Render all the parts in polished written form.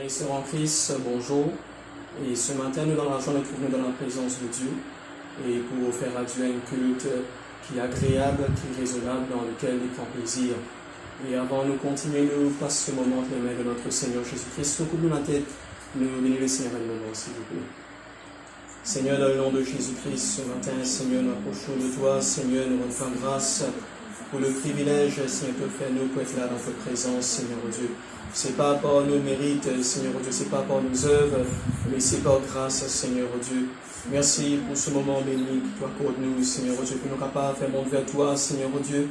Frères et sœurs en Christ, bonjour. Et ce matin, nous dans la journée, nous dans la présence de Dieu et pour faire à Dieu un culte qui est agréable, qui est raisonnable, dans lequel il prend plaisir. Et avant de continuer, nous passons ce moment entre les mains de notre Seigneur Jésus-Christ. Nous couvrons la tête, nous bénissons le Seigneur un moment, s'il vous plaît. Seigneur, dans le nom de Jésus-Christ, ce matin, Seigneur, nous approchons de toi. Seigneur, nous rendons grâce pour le privilège, Seigneur, que fait nous pour être là dans ta présence, Seigneur Dieu. C'est pas par nos mérites, Seigneur Dieu, c'est pas par nos œuvres, mais c'est par grâce, Seigneur Dieu. Merci pour ce moment béni que tu accordes nous, Seigneur Dieu, que nous sommes capables de faire monter vers toi, Seigneur Dieu.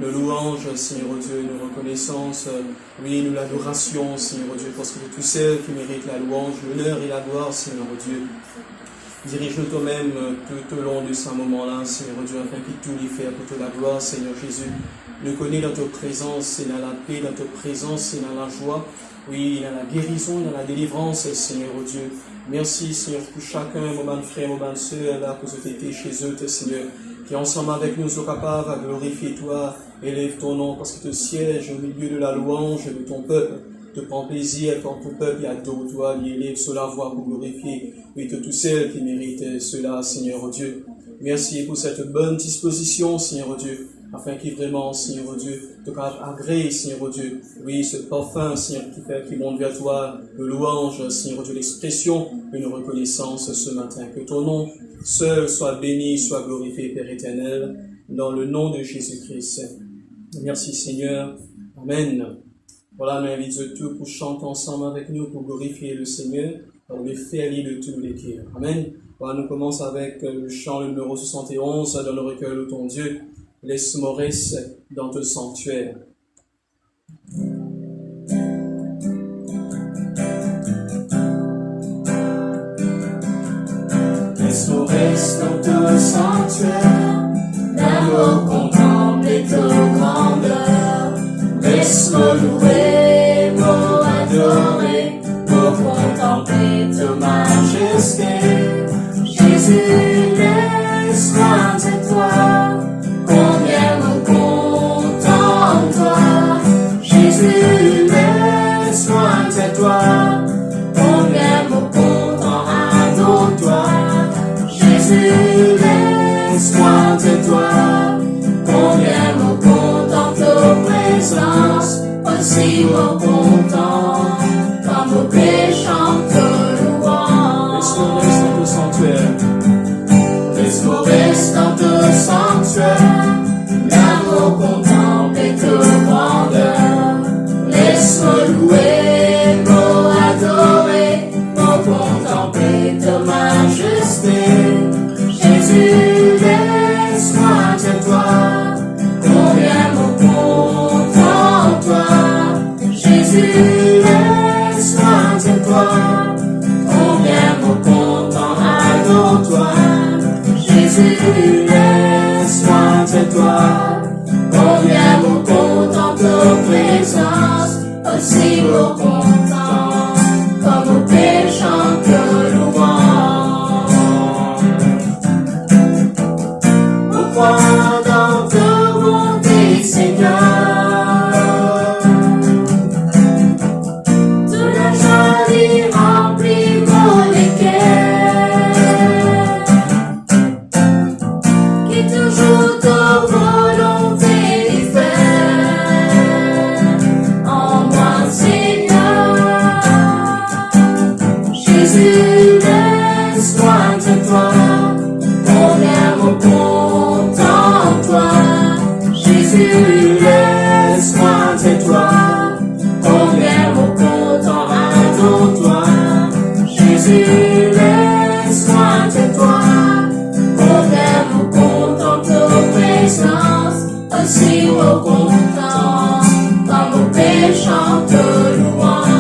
Nos louanges, Seigneur Dieu, nos reconnaissances, oui, nous l'adoration, Seigneur Dieu, parce que c'est tout seul qui mérite la louange, l'honneur et la gloire, Seigneur Dieu. Dirige-nous toi-même tout au long de ce moment-là, Seigneur Dieu, afin que tout lui fait pour toute la gloire, Seigneur Jésus. Nous connais dans ta présence, c'est dans la paix, dans ta présence, c'est dans la joie. Oui, dans la guérison, dans la délivrance, Seigneur Dieu. Merci, Seigneur, pour chacun, mon frère, mon soeur, là, pour ce que tu étais chez eux, Seigneur, qui ensemble avec nous sont capables de glorifier toi, élève ton nom, parce que tu sièges au milieu de la louange de ton peuple. Te prends plaisir quand ton peuple adore toi, il élève sur la voix pour glorifier. Oui, que tous ceux qui méritent cela, Seigneur Dieu. Merci pour cette bonne disposition, Seigneur Dieu, afin qu'il vraiment, Seigneur Dieu, te agrée, Seigneur Dieu. Oui, ce parfum, Seigneur, qui monte vers toi, de louange, Seigneur Dieu, l'expression, une reconnaissance ce matin. Que ton nom seul soit béni, soit glorifié, Père éternel, dans le nom de Jésus-Christ. Merci, Seigneur. Amen. Voilà, nous invitons tous pour chanter ensemble avec nous, pour glorifier le Seigneur, dans le faire de tous les cœurs. Amen. Voilà, nous commençons avec le chant numéro 71 dans le recueil de ton Dieu. Laisse-moi rester dans ton sanctuaire. Laisse-moi rester dans ton sanctuaire, d'abord contempler ta grandeur. Laisse-moi louer, moi adorer, pour contempler ta majesté. Jésus, laisse-moi de toi, combien me contemple toi. Jésus, laisse-moi de toi, combien me content adore toi. Jésus, laisse-moi de toi, combien me content ta présence. Aussi me content, comme au péchant te louant. Laisse-moi rester dans ton sanctuaire. Laisse-moi rester dans ton sanctuaire, l'amour contempler ta grandeur. Laisse-moi louer, moi adorer, moi contempler ta majesté. Jésus, laisse-moi de toi, combien me content toi. Jésus, laisse-moi de toi, combien me content adore toi. Jésus, laisse-moi de toi, combien me content ta présence. Aussi me content, comme au péchant te louant. Pourquoi dans ta bonté, Seigneur, toute la joie remplit mon cœur, qui toujours ta volonté d'y faire en moi, Seigneur. Jésus, laisse-moi de toi, combien me content toi. Jésus, laisse-moi de toi, combien me content adore toi. Jésus, laisse-moi de toi, combien me content ta présence. Aussi me content, comme au péchant te louant.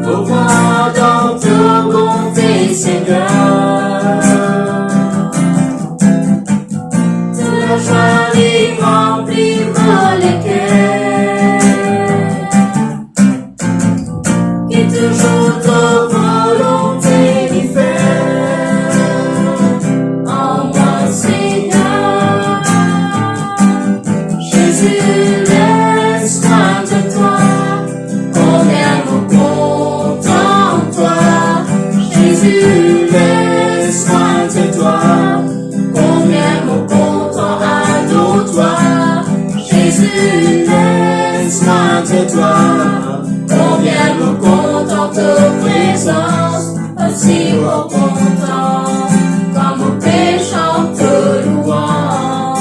Pourquoi dans ta bonté, Seigneur, toute la joie remplit mon cœur, qui toujours ta volonté d'y faire en moi, Seigneur. Jésus, laisse-moi de toi, présence, aussi reconnaissant, comme au péchant te louant.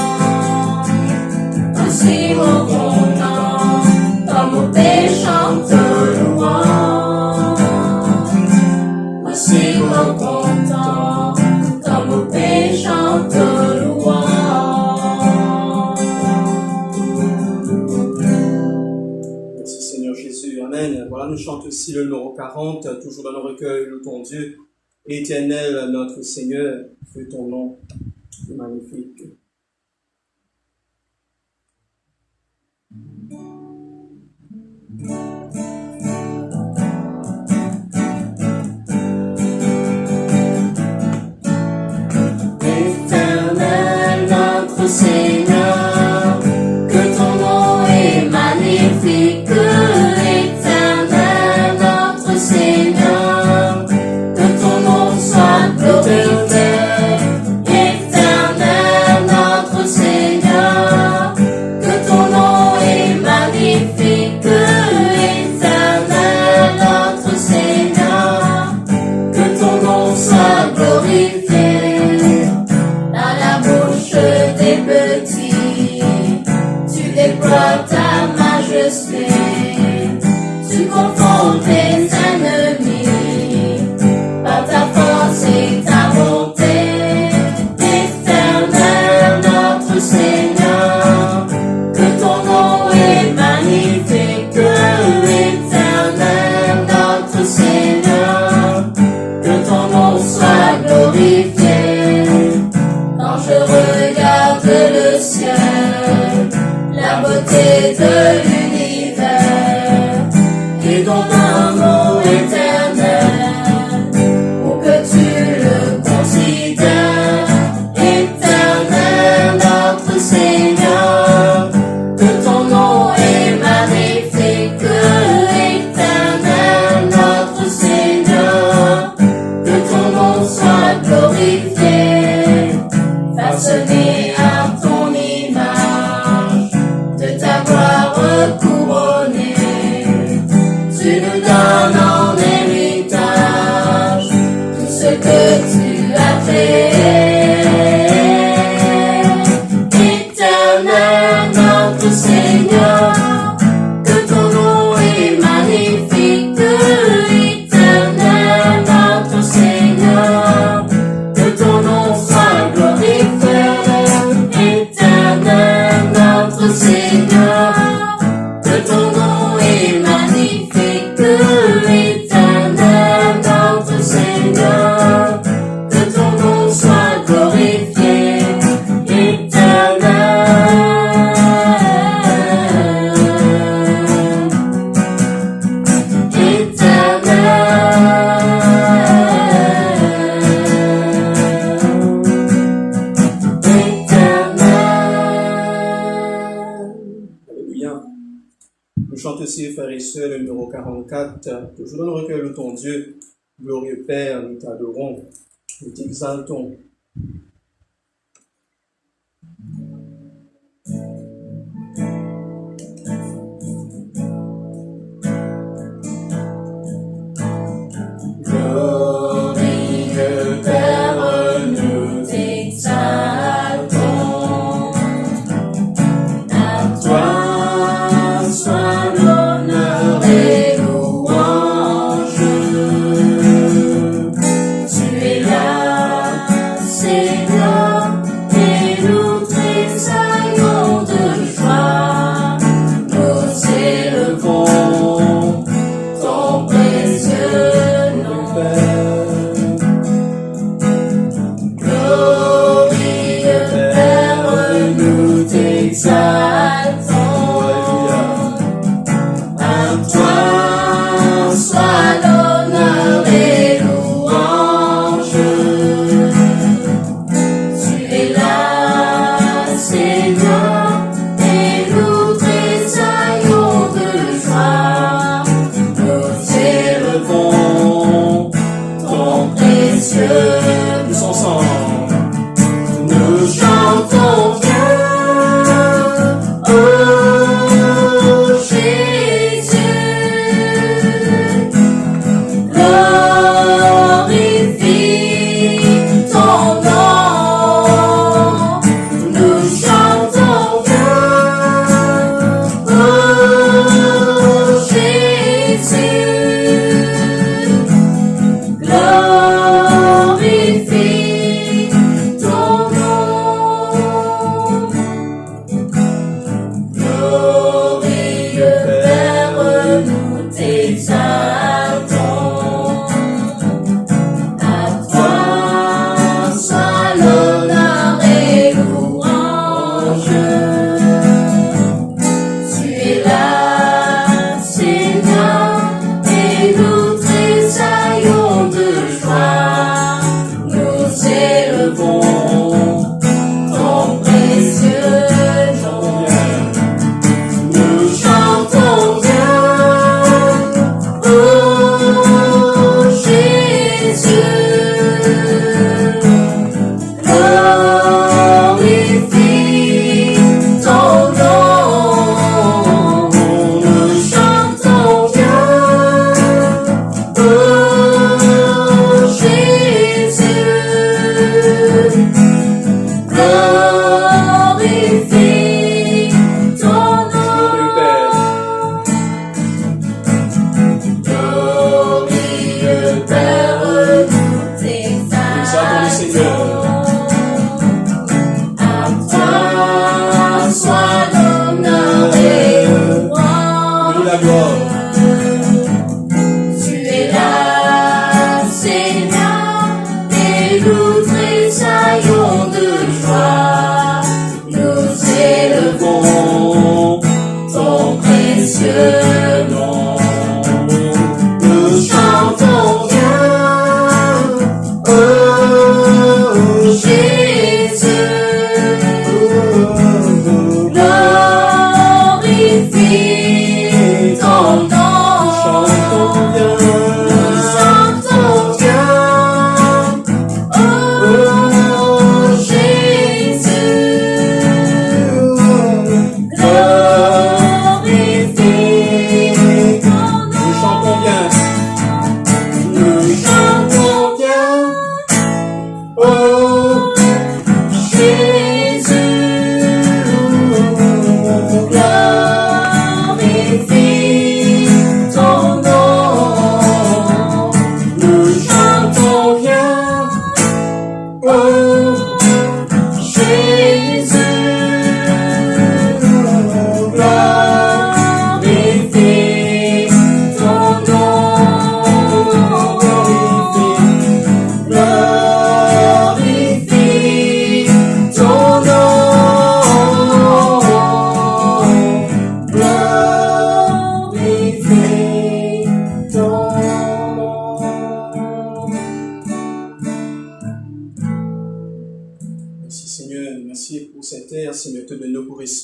Aussi reconnaissant, comme au péchant te louant. Aussi reconnaissant, comme au péchant te louant. Merci Seigneur Jésus, Amen. Voilà, nous chantons aussi le numéro 40, toujours dans le recueil, le ton Dieu. Éternel, notre Seigneur, que ton nom est magnifique. Éternel, notre Seigneur, que ton nom est magnifique. Éternel, notre Seigneur, que ton nom soit glorifié. Éternel, notre Seigneur, que ton nom est magnifique. Éternel, notre Seigneur, que ton nom soit glorifié. Dans la bouche des petits, tu déploies ta majesté, tu confonds tes ennemis, par ta force et ta bonté. Éternel, notre Seigneur, que ton nom est magnifique. Éternel, notre Seigneur, que ton nom soit glorifié. Quand je regarde le ciel, la beauté de l'univers et ton amour éternel, pour que tu le considères. Éternel, notre Seigneur, que ton nom est magnifique. Éternel, notre Seigneur, que ton nom soit glorifié. Façonné à ton image, de ta gloire couronnée, tu nous donnes en héritage tout ce que tu as créé. Éternel, notre Seigneur, que ton nom est magnifique. Éternel, notre Seigneur, que ton nom soit glorifié. Éternel, notre Seigneur, que ton nom est magnifique. Éternel, notre Seigneur, que ton nom soit glorifié. Alléluia. Nous chantons aussi, frères et sœurs, le numéro 44, toujours dans le recueil de ton Dieu. Glorieux Père, nous t'adorons, nous t'exaltons. Glorieux Père, nous t'exaltons. À toi soit l'honneur et louange. Tu es là, Seigneur.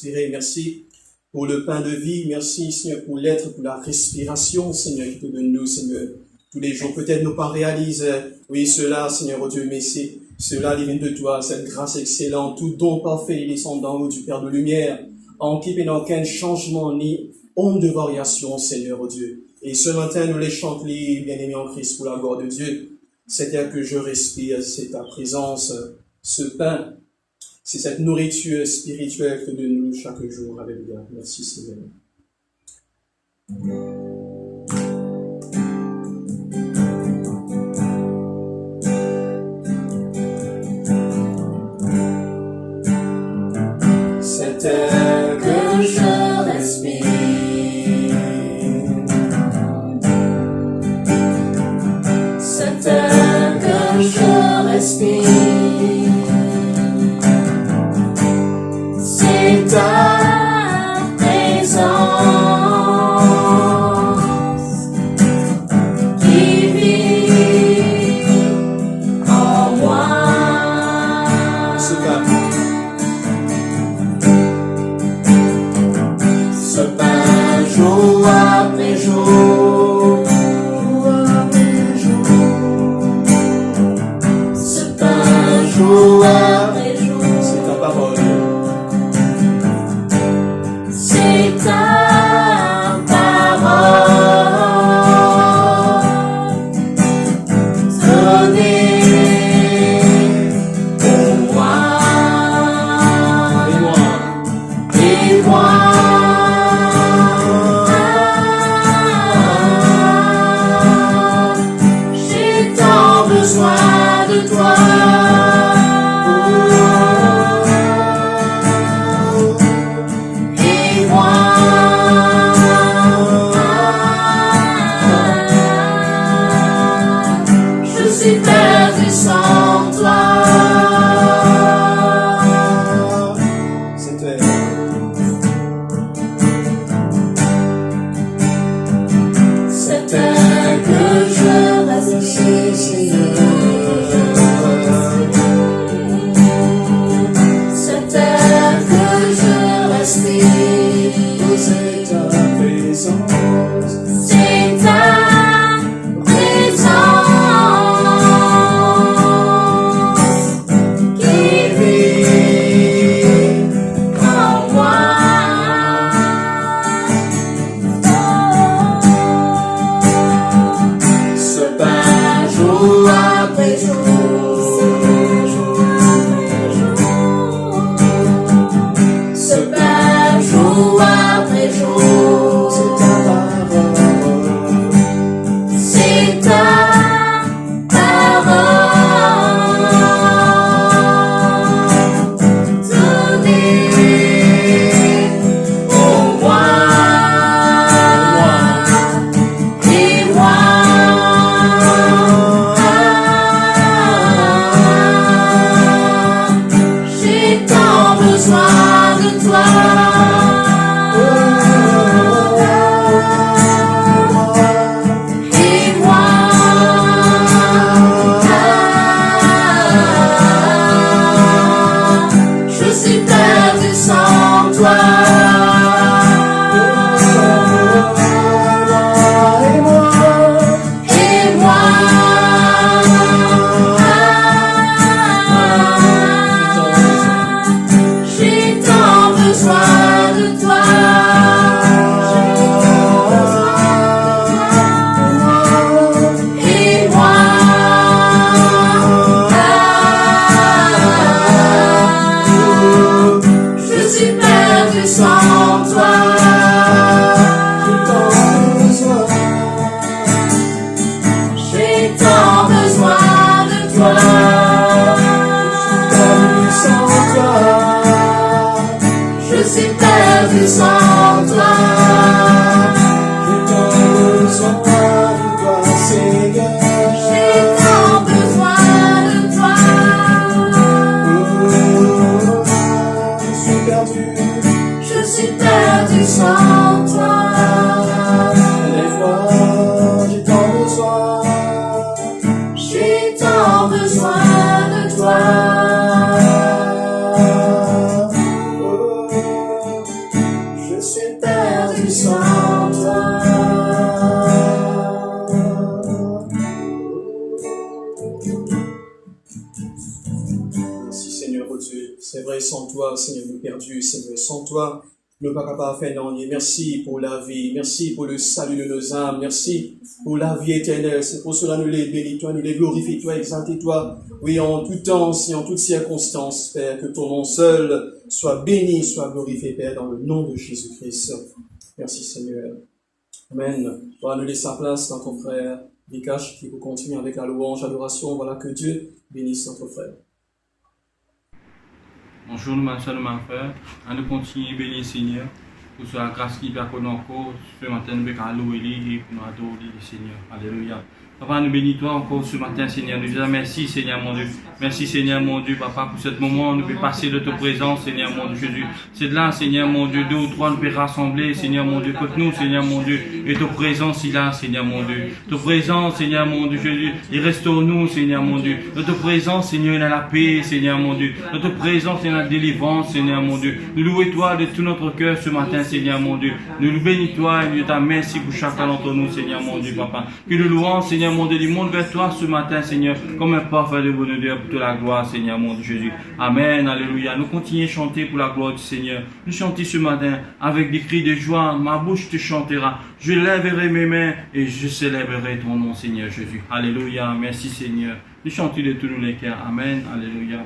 respirer. Merci pour le pain de vie. Merci, Seigneur, pour l'être, pour la respiration, Seigneur, qui te donne nous, Seigneur. Tous les jours, peut-être nos pas réalisent, oui, cela, Seigneur, oh Dieu, mais c'est cela, il vient de toi, cette grâce excellente, tout don parfait, il descend d'en haut du Père de lumière, en qui n'a aucun changement ni onde de variation, Seigneur, oh Dieu. Et ce matin, nous les chantons, bien-aimés en Christ, pour la gloire de Dieu. C'est air que je respire, c'est ta présence, ce pain, c'est cette nourriture spirituelle que de nous chaque jour. Alléluia. Merci, Seigneur. Cet air que je respire, cet air que je respire, c'est ta présence qui vit en moi. Ce pain. Ce pain jour après jour, ce pain jour après jour, C'est ta parole. c'est ta parole donnée pour moi Et moi, et moi. J'ai tant besoin de toi. Et moi, je suis perdu sans toi. c'est toi. C'est air que je respire, c'est air que je respire, C'est ta présence. c'est ta présence sans toi, Seigneur, nous perdus, Seigneur, sans toi, nous ne sommes pas capables de faire rien. Merci pour la vie, merci pour le salut de nos âmes, merci pour la vie éternelle. C'est pour cela que nous les bénis, toi, nous les glorifions, toi, exaltons toi. Oui, en tout temps, et en toutes circonstances, Père, que ton nom seul soit béni, soit glorifié, Père, dans le nom de Jésus-Christ. Merci, Seigneur. Amen. On va nous laisser la place dans ton frère Vikash qui peut continuer avec la louange, l'adoration. Voilà, que Dieu bénisse notre frère. Bonjour, ma soeur, ma frère. On continue à bénir le Seigneur pour la grâce qui vient encore ce matin. Nous allons louer et nous adorer le Seigneur. Alléluia. Papa, nous bénissons toi encore ce matin, Seigneur. Nous disons merci, Seigneur mon Dieu. Merci, Seigneur mon Dieu, Papa, pour ce moment. Nous pouvons passer de ta présence, Seigneur mon Dieu Jésus. C'est de là, Seigneur mon Dieu, deux ou trois nous pouvons rassembler, Seigneur mon Dieu. Que nous, Seigneur mon Dieu, et ta présence, il a, Seigneur mon Dieu. Ta présence, Seigneur mon Dieu Jésus, il restaure-nous, Seigneur mon Dieu. Notre présence, Seigneur, il a la paix, Seigneur mon Dieu. Notre présence, il a la délivrance, Seigneur mon Dieu. Nous louons toi de tout notre cœur ce matin, Seigneur mon Dieu. Nous nous bénissons toi et nous te merci pour chacun d'entre nous, Seigneur mon Dieu, Papa. Que nous louons, Seigneur mon Dieu, du monde vers toi ce matin, Seigneur, comme un parfait de bonheur pour toute la gloire, Seigneur mon Dieu Jésus. Amen, alléluia. Nous continuons à chanter pour la gloire du Seigneur. Nous chantons ce matin avec des cris de joie. Ma bouche te chantera. Je lèverai mes mains et je célébrerai ton nom, Seigneur Jésus. Alléluia. Merci, Seigneur. Nous chantons de tous les cœurs. Amen, alléluia.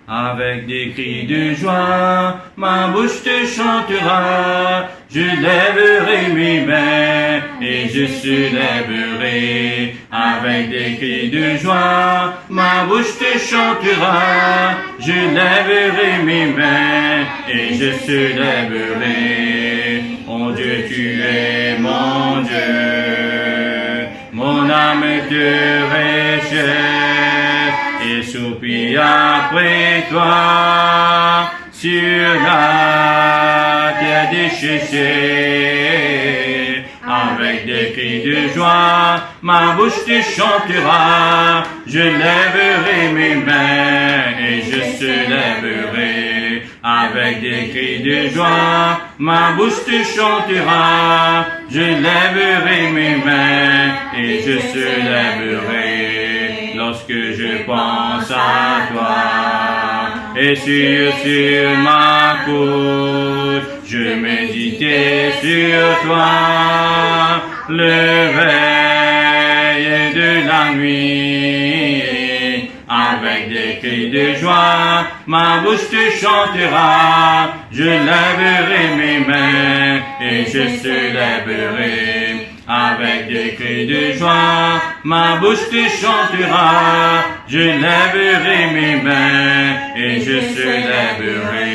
Avec des cris de joie, ma bouche te chantera, je lèverai mes mains et je célébrerai. Avec des cris de joie, ma bouche te chantera, je lèverai mes mains et je célébrerai. Mon Dieu, tu es mon Dieu, mon âme te recherche et soupire après toi sur la terre desséchée. Avec des cris de joie, ma bouche te chantera, je lèverai mes mains et je célébrerai. Avec des cris de joie, ma bouche te chantera, je lèverai mes mains et je célébrerai. Lorsque je pense à toi et sur ma couche, je méditais sur toi, le veille de la nuit. Avec des cris de joie, ma bouche te chantera, je lèverai mes mains et je célébrerai. Avec des cris de joie, ma bouche te chantera, je lèverai mes mains et je célébrerai.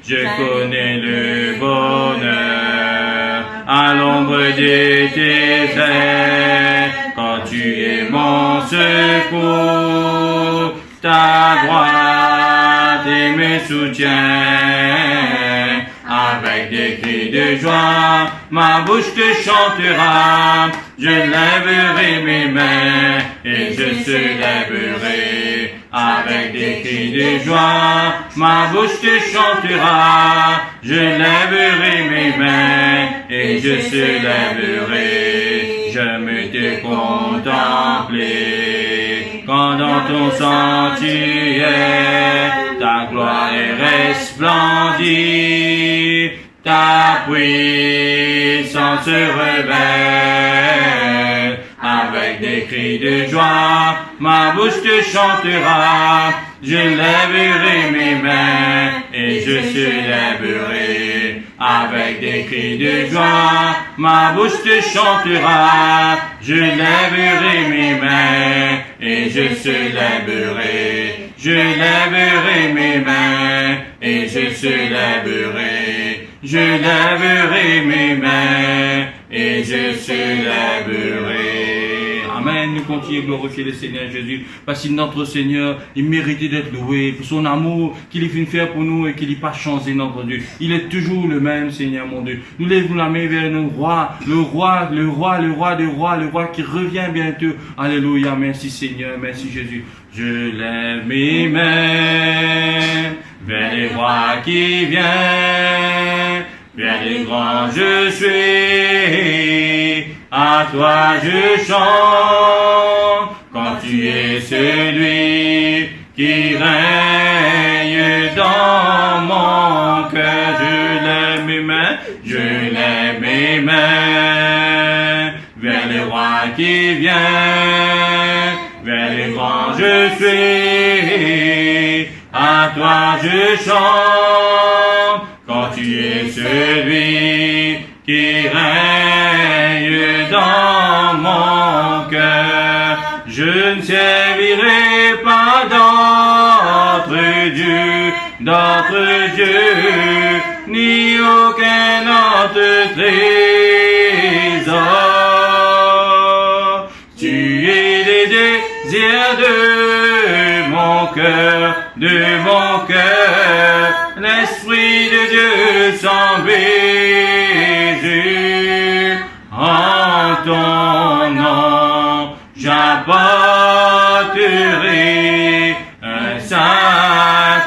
Je connais le bonheur à l'ombre de tes ailes, quand tu es mon secours, ta droite et mes soutiens. Avec des cris de joie, ma bouche te chantera, je lèverai mes mains et je célébrerai. Avec des cris de joie, ma bouche te chantera, je lèverai mes mains et je célébrerai. J'aime te contempler quand dans ton sanctuaire ta gloire est resplendie, ta puissance se révèle. Avec des cris de joie, ma bouche te chantera, je lèverai mes mains et je célébrerai. Avec des cris de joie, ma bouche te chantera, je lèverai mes mains et je célébrerai. Je lèverai mes mains et je célébrerai. Je lèverai mes mains et je célébrerai. Amen. Nous continuons à glorifier le Seigneur Jésus, parce que notre Seigneur, il méritait d'être loué pour son amour qu'il est venu faire pour nous et qu'il n'est pas changé, notre Dieu. Il est toujours le même, Seigneur mon Dieu. Nous lèvons la main vers le roi des rois, le roi qui revient bientôt. Alléluia. Merci Seigneur, merci Jésus. Je lève mes mains vers les rois qui viennent, vers les grands je suis, à toi je chante, quand tu es celui qui règne dans vers le roi qui vient, vers le grand je suis, à toi je chante, quand tu es celui qui règne dans mon cœur. Je ne servirai pas d'autres dieux, ni aucun autre trésor. Tu es les désirs de mon cœur, l'Esprit de Dieu sans baiser. En ton nom, j'apporterai un sacrifice.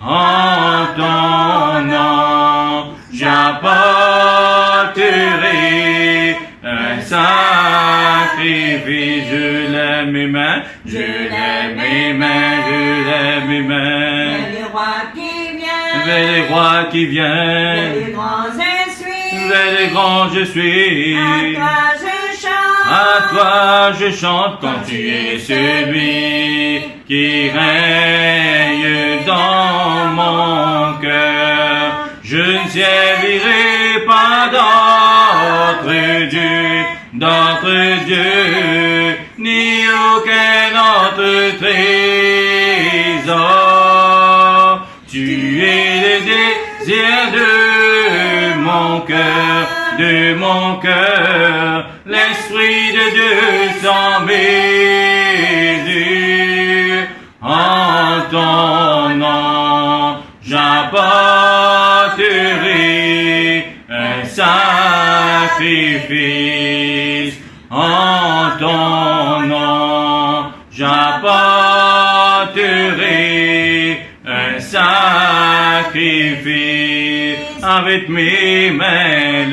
En ton nom, j'apporterai un sacrifice. Je lève mes mains, je lève mes mains, je lève mes mains. Vers le roi qui vient, Vers les rois qui vers viennent, les grands je suis, vers les grands je suis. à toi je chante, À toi je chante quand tu es celui qui règne dans mon cœur. Je ne servirai pas d'autres dieux, ni aucun autre trésor. Tu es le désir de mon cœur, l'Esprit de Dieu sans mesure. En ton nom, j'apporterai un sacrifice. En ton nom, j'apporterai un sacrifice. Avec mes mains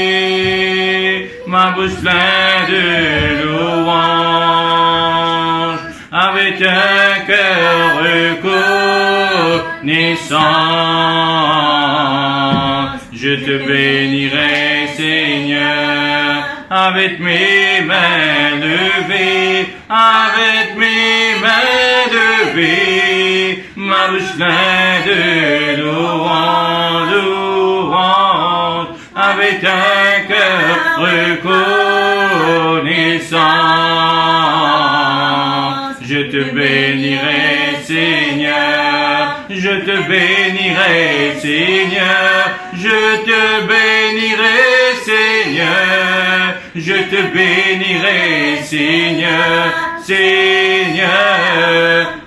levées, ma bouche pleine de louange, avec un cœur reconnaissant, je te bénirai, Seigneur. Avec mes mains levées, avec mes mains levées, ma bouche pleine de louange, avec un cœur reconnaissant, je te bénirai, Seigneur. Je te bénirai, Seigneur. Je te bénirai, Seigneur. Je te bénirai, Seigneur. Seigneur,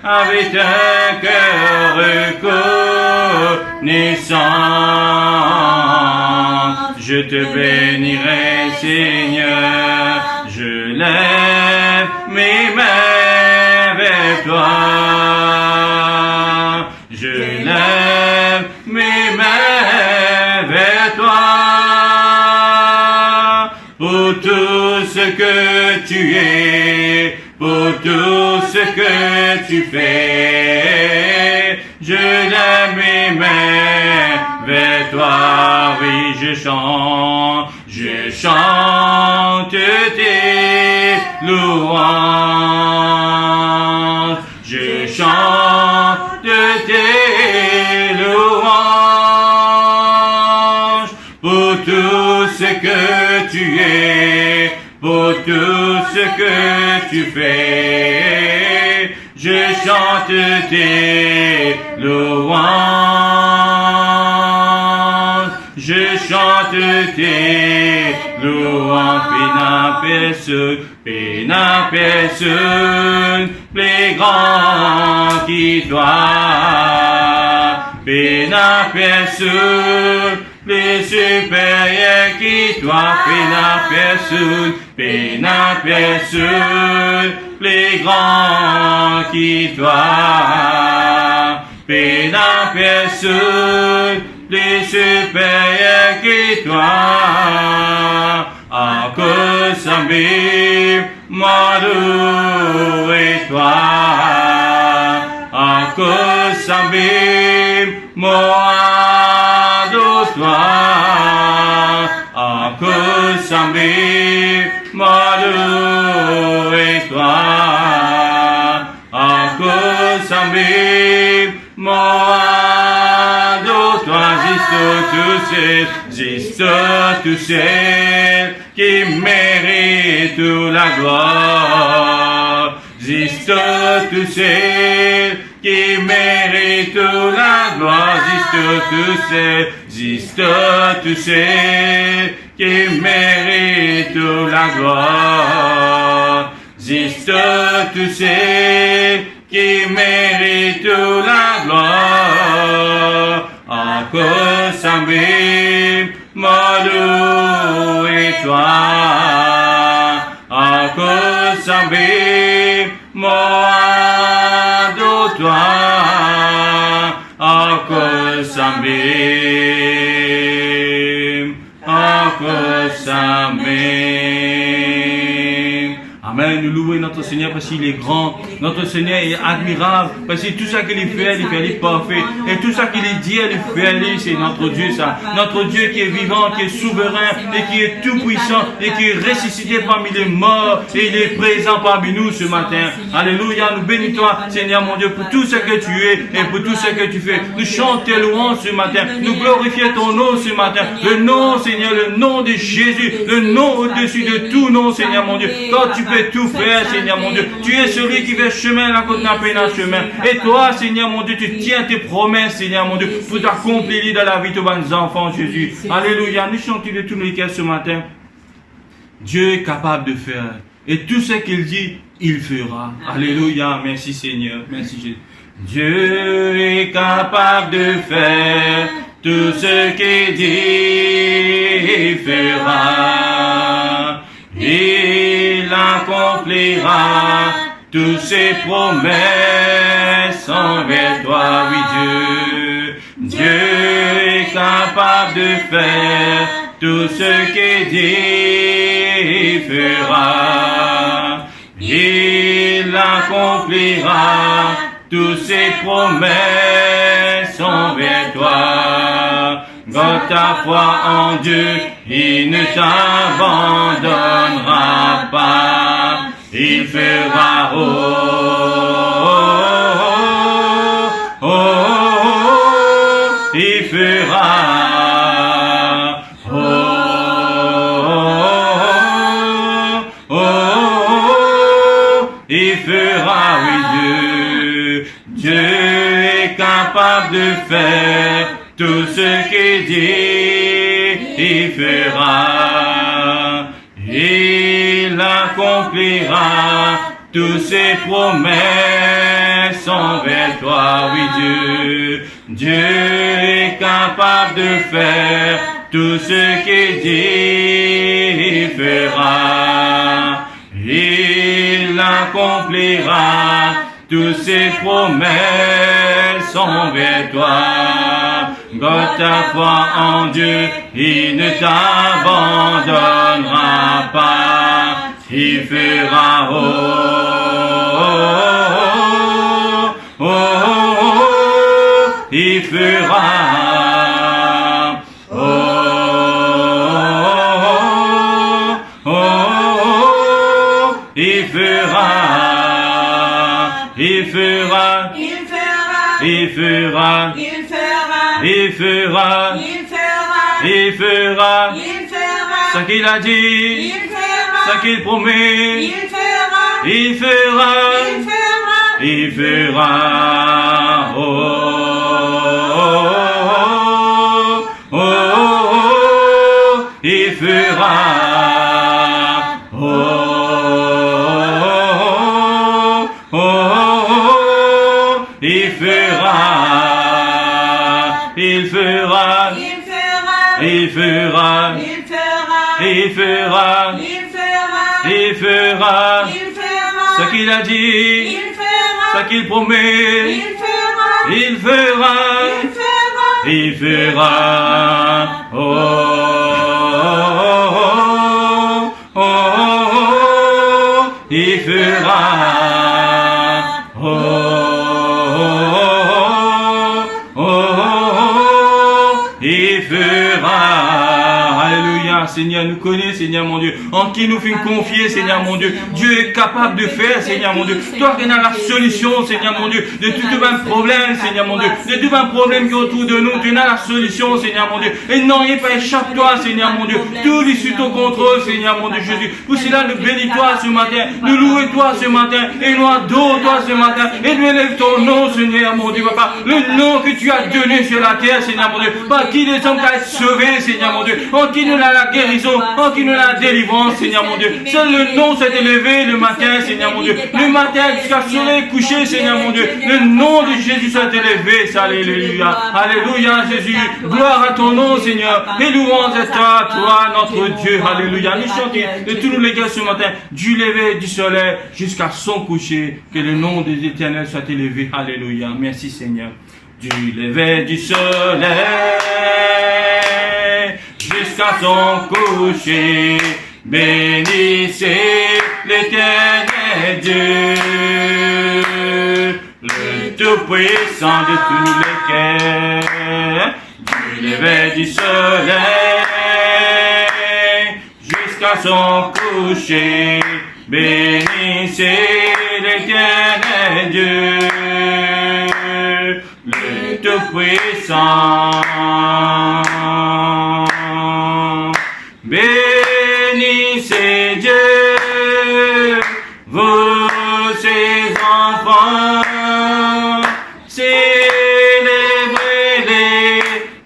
avec un cœur reconnaissant, je te bénirai, Seigneur. Je lève mes mains vers toi. Je lève mes mains vers toi. Pour tout ce que tu es, pour tout ce que tu fais, je lève mes mains vers toi. Oui, je chante tes louanges, je chante tes louanges, pour tout ce que tu es, pour tout ce que tu fais, je chante tes louanges, je chante tes louanges. Pena personne, plus grand qui toi. Pena personne, plus supérieur qui toi. Pena personne, plus grand qui toi. Pena personne, plus supérieur qui toi. À cause Sambi, Madou et toi. À cause Sambi, Moadou toi. À cause sambi malo et toi aku sambi moado toi juste tu sais qui mérite la gloire juste tu sais qui mérite la gloire juste tu sais qui mérite la gloire juste tu sais qui mérite la gloire encore sambi Malou et toi encore sambi moado toi encore sambi Amen, nous louons notre Seigneur parce qu'il est grand, notre Seigneur est admirable, parce que tout ça qu'il fait, il est parfait, et tout ça qu'il dit, il fait, c'est notre Dieu ça, notre Dieu qui est vivant, qui est souverain, et qui est tout puissant, et qui est ressuscité parmi les morts, et il est présent parmi nous ce matin. Alléluia, nous bénissons toi, Seigneur mon Dieu, pour tout ce que tu es, et pour tout ce que tu fais. Nous chantons tes louanges ce matin, nous glorifions ton nom ce matin, le nom, Seigneur, le nom de Jésus, le nom au-dessus de tout nom, Seigneur mon Dieu, quand tu peux tout faire, Seigneur mon Dieu. Tu es celui qui fait chemin là quand on n'a pas un chemin. Et toi, Seigneur mon Dieu, tu tiens tes promesses, Seigneur mon Dieu, pour t'accomplir dans la vie de tes bonnes enfants, Jésus. Alléluia. Nous chantons de tous les cœurs ce matin. Dieu est capable de faire. Et tout ce qu'il dit, il fera. Alléluia. Merci, Seigneur. Merci, Jésus. Dieu est capable de faire tout ce qu'il dit, il fera. Il accomplira toutes ses promesses envers toi, oui Dieu. Dieu est capable de faire tout ce qu'il dit, il fera. Il accomplira toutes ses promesses envers toi. Garde ta foi en Dieu, il ne t'abandonnera pas. Il fera il fera il fera, oui Dieu. Dieu est capable de faire tout ce qu'il dit, il fera. Il accomplira toutes ses promesses envers toi, oui Dieu. Dieu est capable de faire tout ce qu'il dit, il fera. Il accomplira toutes ses promesses envers toi. Garde ta foi en Dieu, il ne t'abandonnera pas. Il fera il fera il fera, il fera, il fera, il fera, il fera, ce qu'il a dit, ce qu'il promet, il fera, il fera, il fera, il fera, il fera, il fera, il fera, il fera, ce qu'il a dit, ce qu'il promet, il fera, il fera, il fera, il fera. Alléluia, Seigneur, nous connaît, Seigneur mon Dieu, en qui nous fait confier, Seigneur mon Dieu. Dieu est capable de faire, Seigneur mon Dieu. Toi qui as la solution, Seigneur mon Dieu, de tout un problème, Seigneur mon Dieu, de tout un problème qui est autour de nous, tu as la solution, Seigneur mon Dieu. Et non, il pas échappe-toi, Seigneur mon Dieu. Tout est sous ton contrôle, Seigneur mon Dieu Jésus. Pour cela, nous bénis-toi ce matin, nous louons-toi ce matin, et nous adorons-toi ce matin, et nous élève ton nom, Seigneur mon Dieu, Papa. Le nom que tu as donné sur la terre, Seigneur mon Dieu. Par qui les hommes t'ont sauvé, Seigneur mon Dieu. En qui nous a la guérison, en qui nous a la délivrance, Seigneur mon Dieu. Seul le nom s'est élevé le matin, Seigneur mon Dieu. Le matin jusqu'à ce soleil couché, Seigneur mon Dieu. Le nom de Jésus s'est élevé, alléluia. Alléluia, Jésus. Gloire à ton nom, Seigneur. Et louange est à toi, notre Dieu. Alléluia. Nous chantons de tous les gars ce matin, du lever du soleil jusqu'à son coucher. Que le nom des éternels soit élevé. Alléluia. Merci, Seigneur. Du lever du soleil jusqu'à son coucher, bénissez l'éternel Dieu, le Tout-Puissant de tous les cœurs. Du lever du soleil jusqu'à son coucher, bénissez l'éternel Dieu, le Tout-Puissant. Bénissez Dieu, vous ses enfants, célébrez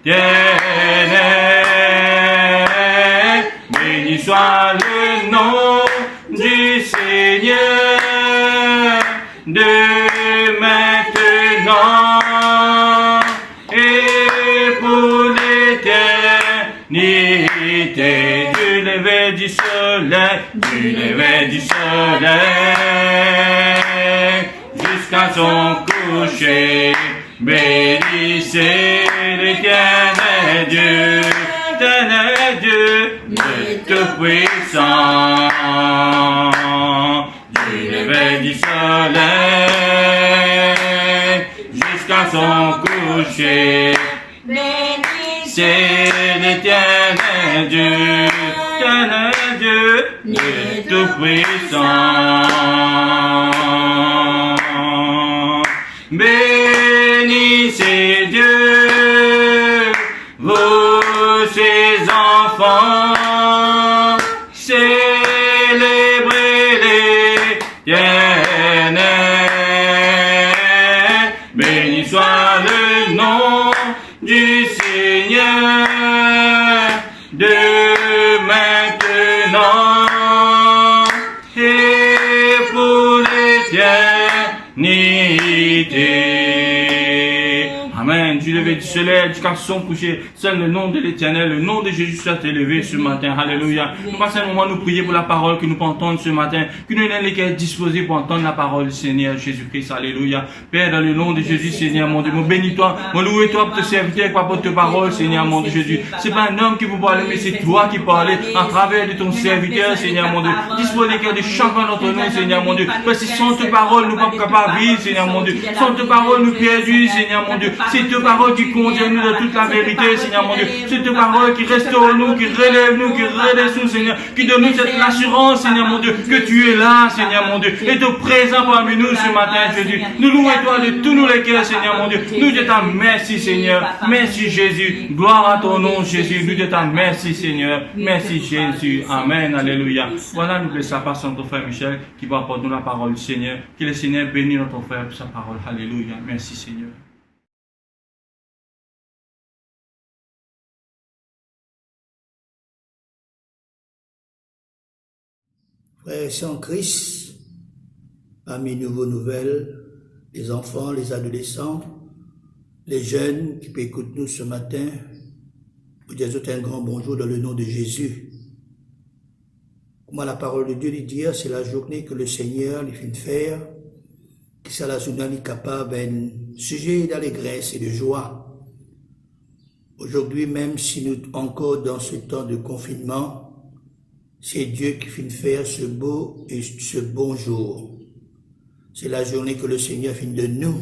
l'Éternel. Béni soit le nom du Seigneur, de maintenant et pour l'éternité. Du lever du soleil, du lever du soleil jusqu'à son coucher, bénissez l'éternel Dieu, l'éternel Dieu, le Tout-Puissant. Du lever du soleil jusqu'à son coucher, bénissez l'éternel Dieu, l'éternel Dieu, le Tout-Puissant. Bénissez Dieu, vous ses enfants, célébrez l'Éternel. Béni soit le nom du Seigneur, de maintenant et pour l'éternité. Amen. Du lever du soleil jusqu'à son coucher, seul le nom de l'Éternel, le nom de Jésus soit élevé ce matin. Alléluia. Nous passons un moment, nous prier pour la parole que nous pouvons entendre ce matin, que nous ayons les cœurs disposés pour entendre la parole du Seigneur Jésus-Christ. Alléluia. Père, dans le nom de Jésus, Seigneur mon Dieu, mon bénis-toi, mon louez-toi pour te servir, pour ta parole, Seigneur mon Dieu Jésus. C'est pas un homme qui vous parle, mais c'est toi qui parles à travers de ton serviteur, Seigneur mon Dieu. Dispose les cœurs de chacun d'entre nous, Seigneur mon Dieu. Parce que sans ta parole, nous ne sommes pas capables de vivre, Seigneur mon Dieu. Sans ta parole, nous perdus, Seigneur mon Dieu. C'est ta parole qui conduit nous dans toute la vérité, Seigneur mon Dieu. C'est ta parole qui restaure nous, qui relève nous, qui redresse nous, Seigneur. Qui donne nous cette assurance, Seigneur mon Dieu, que tu es là, Seigneur mon Dieu. Et tu es présent parmi nous ce matin, Jésus. Nous louons toi de tous nos cœurs, Seigneur mon Dieu. Nous te disons merci, Seigneur. Merci, Jésus. Gloire à ton nom, Jésus. Nous te disons merci, Seigneur. Merci, Jésus. Amen. Alléluia. Voilà, nous laissons passer notre frère Michel qui va apporter la parole du Seigneur. Que le Seigneur bénisse notre frère pour sa parole. Alléluia. Merci, Seigneur. Frères et sœurs en Christ, parmi nos nouvelles, les enfants, les adolescents, les jeunes qui peuvent écouter nous ce matin, vous disons un grand bonjour dans le nom de Jésus. Comme la parole de Dieu dit dire, c'est la journée que le Seigneur lui fait faire, qui c'est la journée capable d'un sujet d'allégresse et de joie. Aujourd'hui, même si nous encore dans ce temps de confinement, c'est Dieu qui finit faire ce beau et ce bon jour. C'est la journée que le Seigneur finit de nous.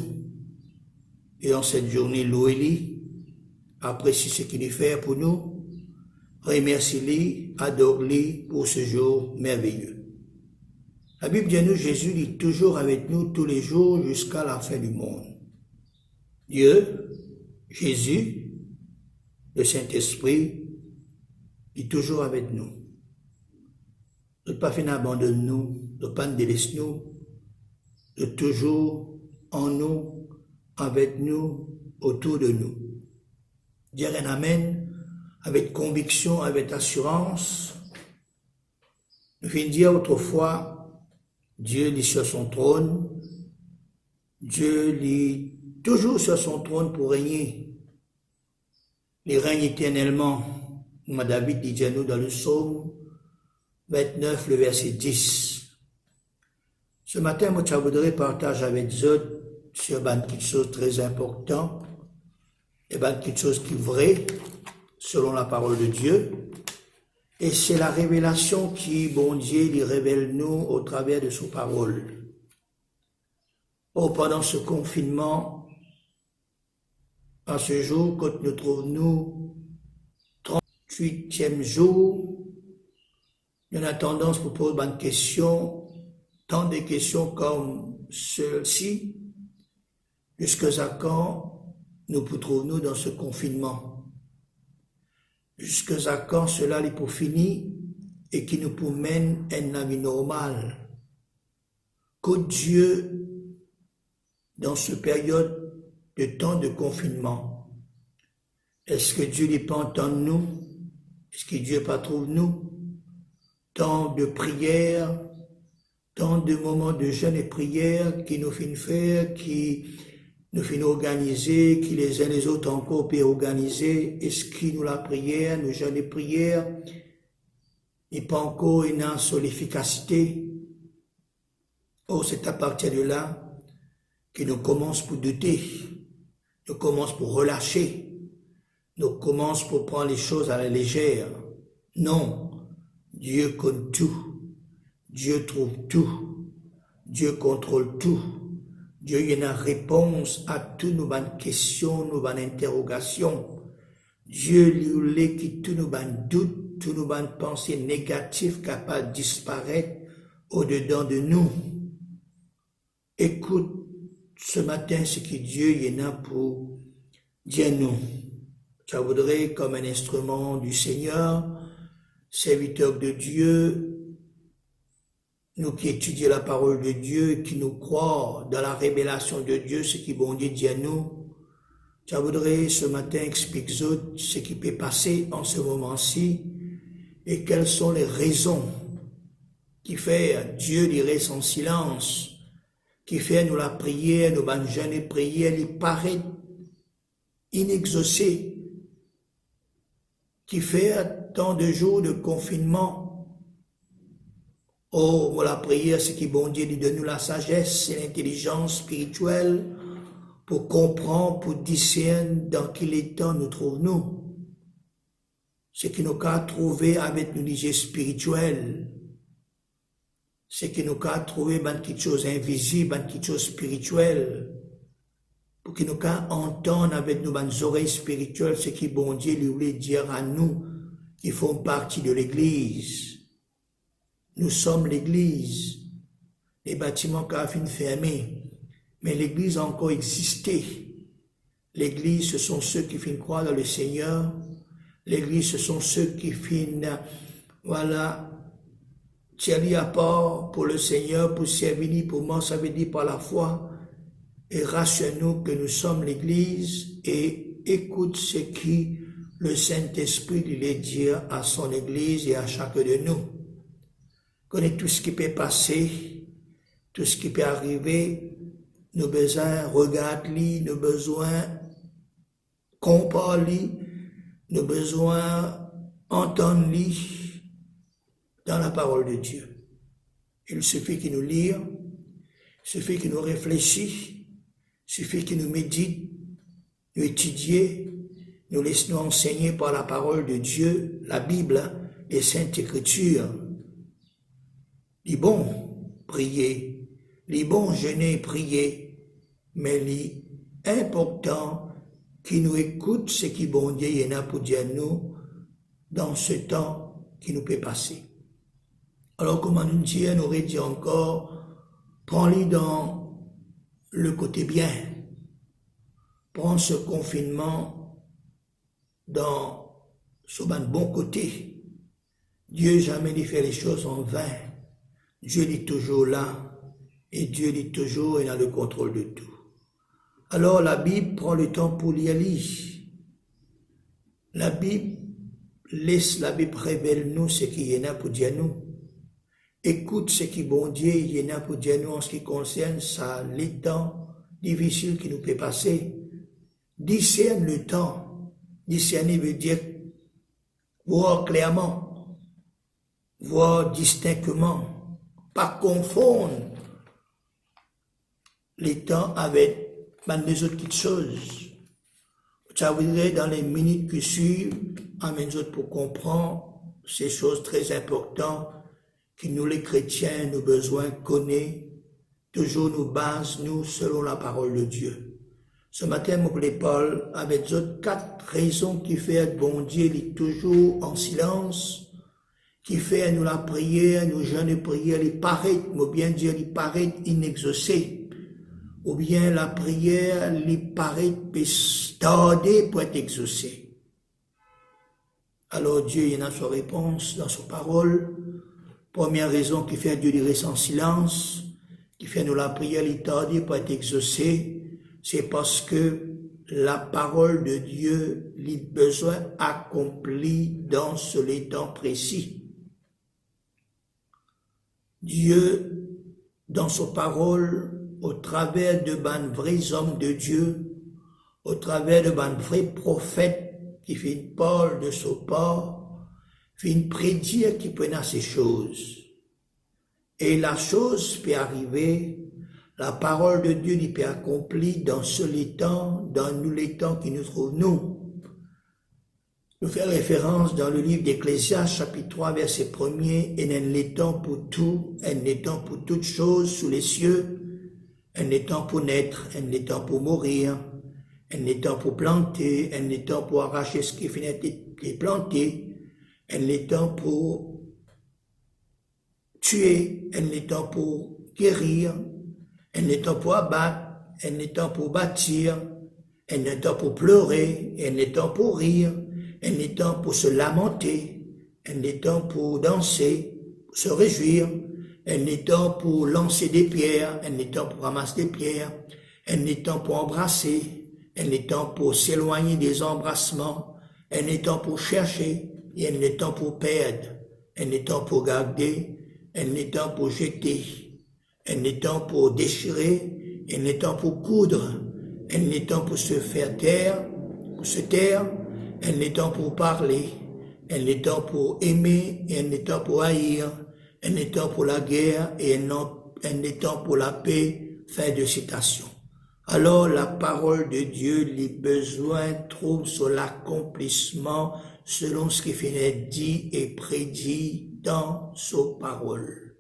Et en cette journée, louez-lui, appréciez ce qu'il fait pour nous, remercie-lui, adore-lui pour ce jour merveilleux. La Bible dit à nous, Jésus est toujours avec nous tous les jours jusqu'à la fin du monde. Dieu, Jésus, le Saint-Esprit, est toujours avec nous. Ne pas faire abandonner nous, ne pas nous délaisser nous, de toujours en nous, avec nous, autour de nous. Dire un Amen avec conviction, avec assurance. Nous venons dire autrefois, Dieu est sur son trône, Dieu est toujours sur son trône pour régner. Il règne éternellement. David dit à nous dans le psaume 29, le verset 10. Ce matin, moi, je voudrais partager avec vous sur quelque chose de très important, et quelque chose qui est vrai, selon la parole de Dieu. Et c'est la révélation qui, bon Dieu, lui révèle nous au travers de sa parole. Oh, pendant ce confinement, à ce jour, quand nous trouvons 38e jour, nous avons tendance pour poser une question, tant de questions comme celle-ci, jusqu'à quand nous trouvons-nous dans ce confinement? Jusqu'à quand cela est pour finir et qui nous mène à une vie normale? Que Dieu, dans cette période de temps de confinement, est-ce que Dieu n'est pas entendu nous? Est-ce que Dieu pas trouve nous? Tant de prières, tant de moments de jeûne et prière qui nous finissent faire, qui nous finissent organiser, qui les uns les autres encore peuvent organiser. Est-ce que nous la prière, nous jeûnes et prières, n'est pas encore une seule efficacité? Oh, c'est à partir de là que nous commençons pour douter, nous commençons pour relâcher, nous commençons pour prendre les choses à la légère. Non, Dieu connaît tout, Dieu trouve tout, Dieu contrôle tout. Dieu y a une réponse à toutes nos bonnes questions, nos bonnes interrogations. Dieu lui voulait que tous nos bonnes doutes, tous nos bonnes pensées négatives capables de disparaître au-dedans de nous. Écoute, ce matin, ce que Dieu y en a pour dire nous. Tu voudrais, comme un instrument du Seigneur, serviteur de Dieu, nous qui étudions la parole de Dieu, qui nous croient dans la révélation de Dieu, ce qui bon Dieu dit à nous, tu voudrais ce matin expliquer ce qui peut passer en ce moment-ci et quelles sont les raisons qui fait Dieu dirait son silence, qui fait nous la prière, nous ban jeûne et prière, il paraît inexaucé, qui fait tant de jours de confinement. Oh, la prière, c'est qui bon Dieu lui donne nous la sagesse et l'intelligence spirituelle pour comprendre, pour discerner dans quel état nous trouvons-nous. Ce qui nous a trouvé avec nos ligés spirituels, ce qui nous a trouvé dans quelque chose invisible, dans quelque chose spirituel, pour que nous a entendre avec nos oreilles spirituelles ce qui bon Dieu lui voulait dire à nous qui font partie de l'Église. Nous sommes l'Église, les bâtiments qui ont fini fermés, mais l'Église a encore existé. L'Église, ce sont ceux qui finissent croire dans le Seigneur. L'Église, ce sont ceux qui finissent, tirer à part pour le Seigneur, pour servir, pour moi, ça veut dire par la foi. Et rassure-nous que nous sommes l'Église et écoute ce qui le Saint-Esprit lui dire à son Église et à chacun de nous. Connaît tout ce qui peut passer, tout ce qui peut arriver, nos besoins regarde-lui, nos besoins compare-lui, nos besoins entendre-lui dans la parole de Dieu. Il suffit qu'il nous lise, il suffit qu'il nous réfléchisse, il suffit qu'il nous médite, nous étudier, nous laissons enseigner par la parole de Dieu, la Bible, les Saintes Écritures. Les bons prier, les bons jeûner prier, mais les important qui nous écoute ce qui bon Dieu y en a pour dire nous dans ce temps qui nous peut passer. Alors, comment nous dire, nous aurait dit encore, prends-les dans le côté bien. Prends ce confinement dans ce bon côté. Dieu jamais ne fait les choses en vain. Dieu est toujours là et Dieu est toujours et dans le contrôle de tout. Alors la Bible prend le temps pour lire. La Bible révèle nous ce qu'il y en a pour dire nous. Écoute ce qui bon Dieu il y en a pour dire nous en ce qui concerne ça, les temps difficiles qui nous peut passer. Discerne le temps. Discerner veut dire voir clairement, voir distinctement, pas confondre les temps avec les autres petites choses. Ça veut dire dans les minutes qui suivent, amène autres pour comprendre ces choses très importantes que nous les chrétiens, nous besoin connaître, toujours nous base, nous, selon la parole de Dieu. Ce matin, mon plaît Paul, avec d'autres 4 raisons qui fait bon Dieu, il est toujours en silence, qui fait nous la prière, nous jeûnes de prière, il paraît, ou bien dire, il paraît inexaucé, ou bien la prière, il paraît tardée pour être exaucée. Alors Dieu, il y en a sa réponse dans sa parole. Première raison qui fait Dieu rester en silence, qui fait nous la prière, il tardée pour être exaucée, c'est parce que la parole de Dieu, les besoins accomplis dans ce temps précis. Dieu, dans sa parole, au travers de ban vrais hommes de Dieu, au travers de ban vrais prophètes qui fait une parole de son part, fait une prédire qui prenne ces choses. Et la chose peut arriver, la parole de Dieu n'y peut accomplir dans ce temps, dans nous les temps qui nous trouvent nous. Nous faisons référence dans le livre d'Ecclésiaste, chapitre 3, verset 1er, et un temps pour tout, un temps pour toutes choses sous les cieux, un temps pour naître, un temps pour mourir, un temps pour planter, un temps pour arracher ce qui finit de planter, un temps pour tuer, un temps pour guérir, un temps pour abattre, un temps pour bâtir, un temps pour pleurer, un temps pour rire, un temps pour se lamenter, un temps pour danser, pour se réjouir, un temps pour lancer des pierres, un temps pour ramasser des pierres, un temps pour embrasser, un temps pour s'éloigner des embrassements, un temps pour chercher, et un temps pour perdre, un temps pour garder, un temps pour jeter, un temps pour déchirer, un temps pour coudre, un temps pour se faire taire, pour se taire, un temps pour parler, un temps pour aimer, et un temps pour haïr, un temps pour la guerre et un temps pour la paix. Fin de citation. Alors la parole de Dieu, les besoins trouvent sur l'accomplissement selon ce qui finit dit et prédit dans sa parole.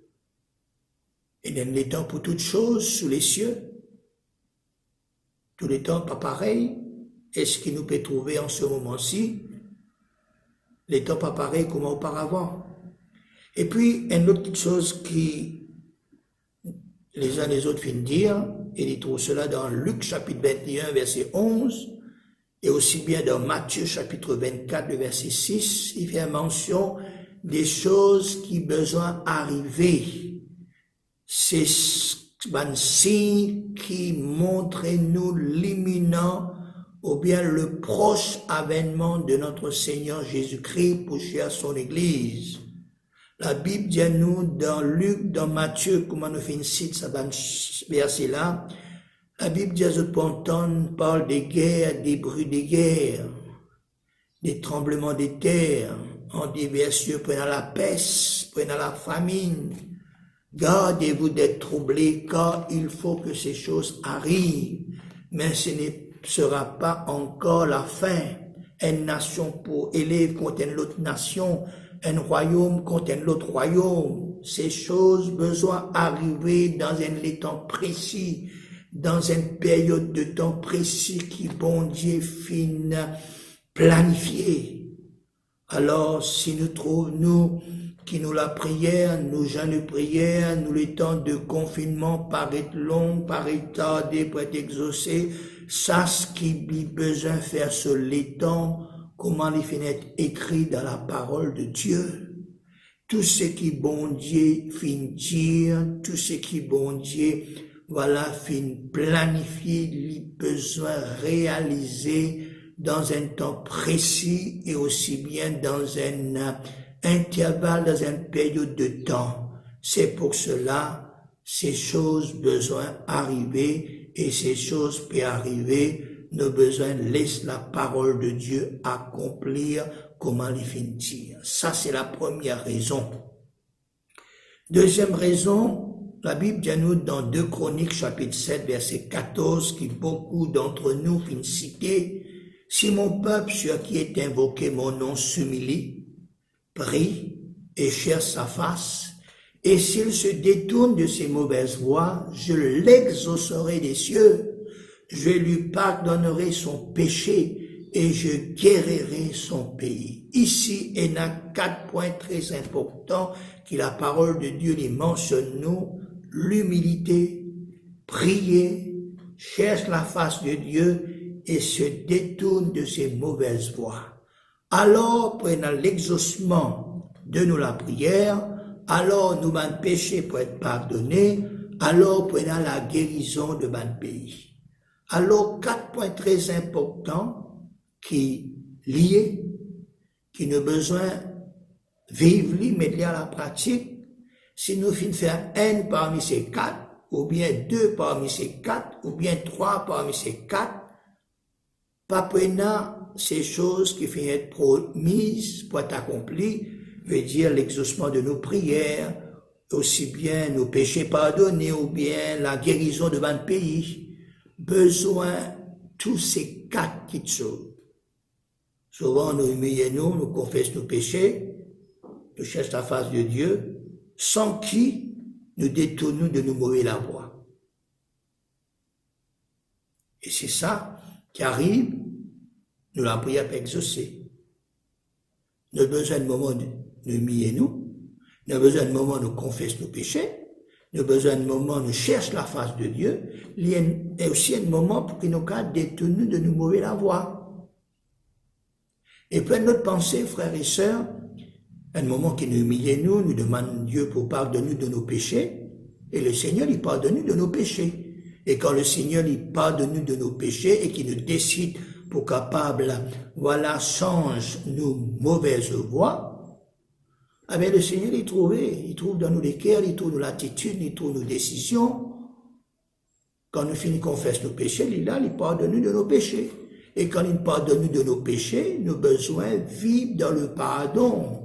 Et dans les temps pour toutes choses sous les cieux, tous les temps pas pareil, est ce qu'il nous peut trouver en ce moment-ci, les temps pas pareils comme auparavant. Et puis, une autre petite chose qui les uns les autres viennent dire, et ils trouvent cela dans Luc chapitre 21, verset 11, et aussi bien dans Matthieu chapitre 24, le verset 6, il fait mention des choses qui besoin arriver. C'est un signe qui montre nous l'imminent ou bien le proche avènement de notre Seigneur Jésus-Christ pour chez son Église. La Bible dit à nous dans Luc, dans Matthieu, comment nous fait une cite, ça va verser là. La Bible dit à nous entendre parle des guerres, des bruits des guerres, des tremblements des terres, en divers cieux, prenant la peste, prenant la famine. Gardez-vous d'être troublés, car il faut que ces choses arrivent, mais ce ne sera pas encore la fin. Une nation pour élève contre l'autre nation, un royaume contre l'autre royaume. Ces choses besoin arriver dans un temps précis, dans une période de temps précis qui bon Dieu fin planifié. Alors, si nous trouvons, nous, qui nous la prière, nos jeûnes de prière, nous les temps de confinement paraît long, paraît tardé pour être exaucé, ça ce qui a besoin de faire sur les temps, comment les finir écrit dans la parole de Dieu. Tout ce qui bon Dieu fin dire, tout ce qui bon Dieu, voilà, fin planifier, les besoins réalisés dans un temps précis et aussi bien dans un intervalle, dans une période de temps. C'est pour cela, ces choses besoin arriver et ces choses peuvent arriver, nos besoins laissent la parole de Dieu accomplir comment les finir. Ça, c'est la première raison. Deuxième raison, la Bible dit à nous dans 2 Chroniques chapitre 7 verset 14 qui beaucoup d'entre nous finissent citer, si mon peuple sur qui est invoqué mon nom s'humilie, prie et cherche sa face, et s'il se détourne de ses mauvaises voies, je l'exaucerai des cieux, je lui pardonnerai son péché et je guérirai son pays. Ici, il y a 4 points très importants que la parole de Dieu les mentionne nous, l'humilité, prier, cherche la face de Dieu et se détourne de ses mauvaises voies. Alors, prenant l'exaucement de nous la prière, alors nous nos péchés pour être pardonnés, alors prenant la guérison de notre pays. Alors, 4 points très importants qui liés, qui nous besoin vivre, mettre à la pratique. Si nous finissons faire un parmi ces 4, ou bien 2 parmi ces 4, ou bien 3 parmi ces 4, pas prenant ces choses qui finissent être promises pour être accomplies, veut dire l'exaucement de nos prières, aussi bien nos péchés pardonnés, ou bien la guérison de notre pays. Besoin tous ces 4 petites choses. Souvent, nous humilions, nous confessons nos péchés, nous cherchons la face de Dieu, sans qui nous détournons de nous mauvais la voie. Et c'est ça qui arrive, nous la prière pas exaucée. Nous avons besoin de moments de nous humilier nous avons besoin de moments de nous confesser nos péchés, nous avons besoin de moments de nous chercher la face de Dieu, il y a aussi un moment pour que nous cas détournons de nous mauvais la voie. Et plein d'autres pensées, frères et sœurs, un moment qui nous humilie nous demandons Dieu pour pardonner de nos péchés, et le Seigneur, il pardonne de nos péchés. Et quand le Seigneur, il pardonne de nos péchés et qu'il nous décide pour capable, voilà, change nos mauvaises voies, eh bien, le Seigneur, il trouve dans nous les cœurs, il trouve nos l'attitude, il trouve nos décisions. Quand nous finissons confesser nos péchés, il pardonne de nos péchés. Et quand il pardonne de nos péchés, nous avons besoin de vivre dans le pardon.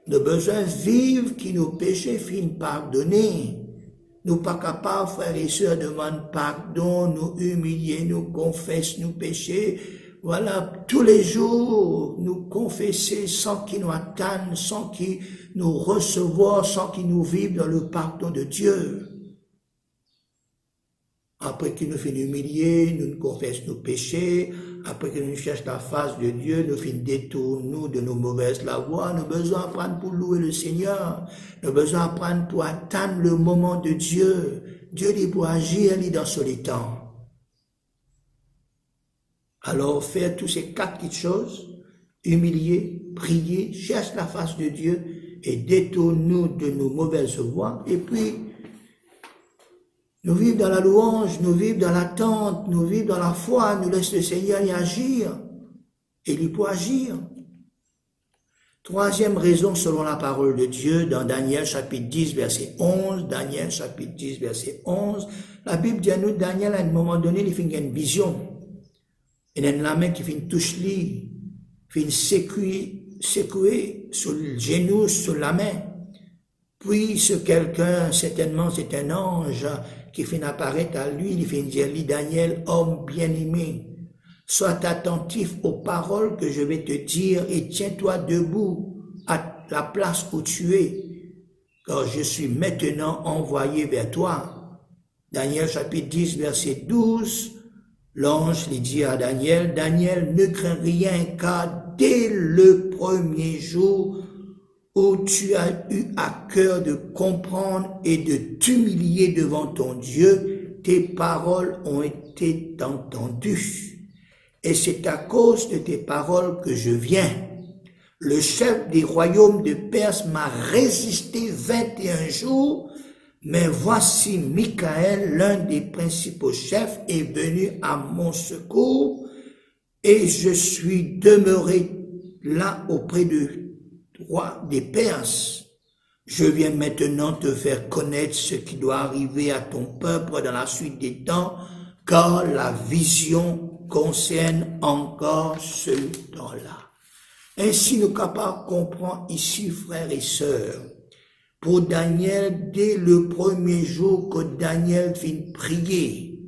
Nous avons besoin de vivre qui nos péchés finissent pardonnés. Nous pas capables, frères et sœurs, de demander pardon, nous humilier, nous confesser nos péchés. Voilà, tous les jours, nous confesser sans qu'ils nous atteignent, sans qu'ils nous recevoir, sans qu'ils nous vivent dans le pardon de Dieu. Après qu'il nous fait humilier, nous nous confessons nos péchés. Après qu'il nous cherche la face de Dieu, nous finissons détournons de nos mauvaises la voie. Nous avons besoin d'apprendre pour louer le Seigneur. Nous avons besoin d'apprendre pour attendre le moment de Dieu. Dieu dit pour agir, il dans ce temps. Alors, faire tous ces 4 petites choses, humilier, prier, cherche la face de Dieu et détourne-nous de nos mauvaises voies. Et puis, nous vivons dans la louange, nous vivons dans l'attente, nous vivons dans la foi, nous laissons le Seigneur y agir. Et il peut agir. 3e raison selon la parole de Dieu, dans Daniel chapitre 10, verset 11, Daniel chapitre 10, verset 11, la Bible dit à nous, Daniel, à un moment donné, il fait une vision. Il y a une main qui fait une touche lui, fait une secouer sur le genou, sur la main. Puis ce quelqu'un, certainement c'est un ange, qui fait apparaître à lui, il fait dire, Daniel, homme bien-aimé, sois attentif aux paroles que je vais te dire et tiens-toi debout à la place où tu es, car je suis maintenant envoyé vers toi. Daniel chapitre 10, verset 12, L'ange lui dit à Daniel, Daniel, ne crains rien, car dès le premier jour où tu as eu à cœur de comprendre et de t'humilier devant ton Dieu, tes paroles ont été entendues. Et c'est à cause de tes paroles que je viens. Le chef des royaumes de Perse m'a résisté 21 jours, mais voici Michael, l'un des principaux chefs, est venu à mon secours et je suis demeuré là auprès du roi des Perses. Je viens maintenant te faire connaître ce qui doit arriver à ton peuple dans la suite des temps, car la vision concerne encore ce temps-là. Ainsi, nous sommes capables de comprendre ici, frères et sœurs, pour Daniel, dès le premier jour que Daniel finit prier,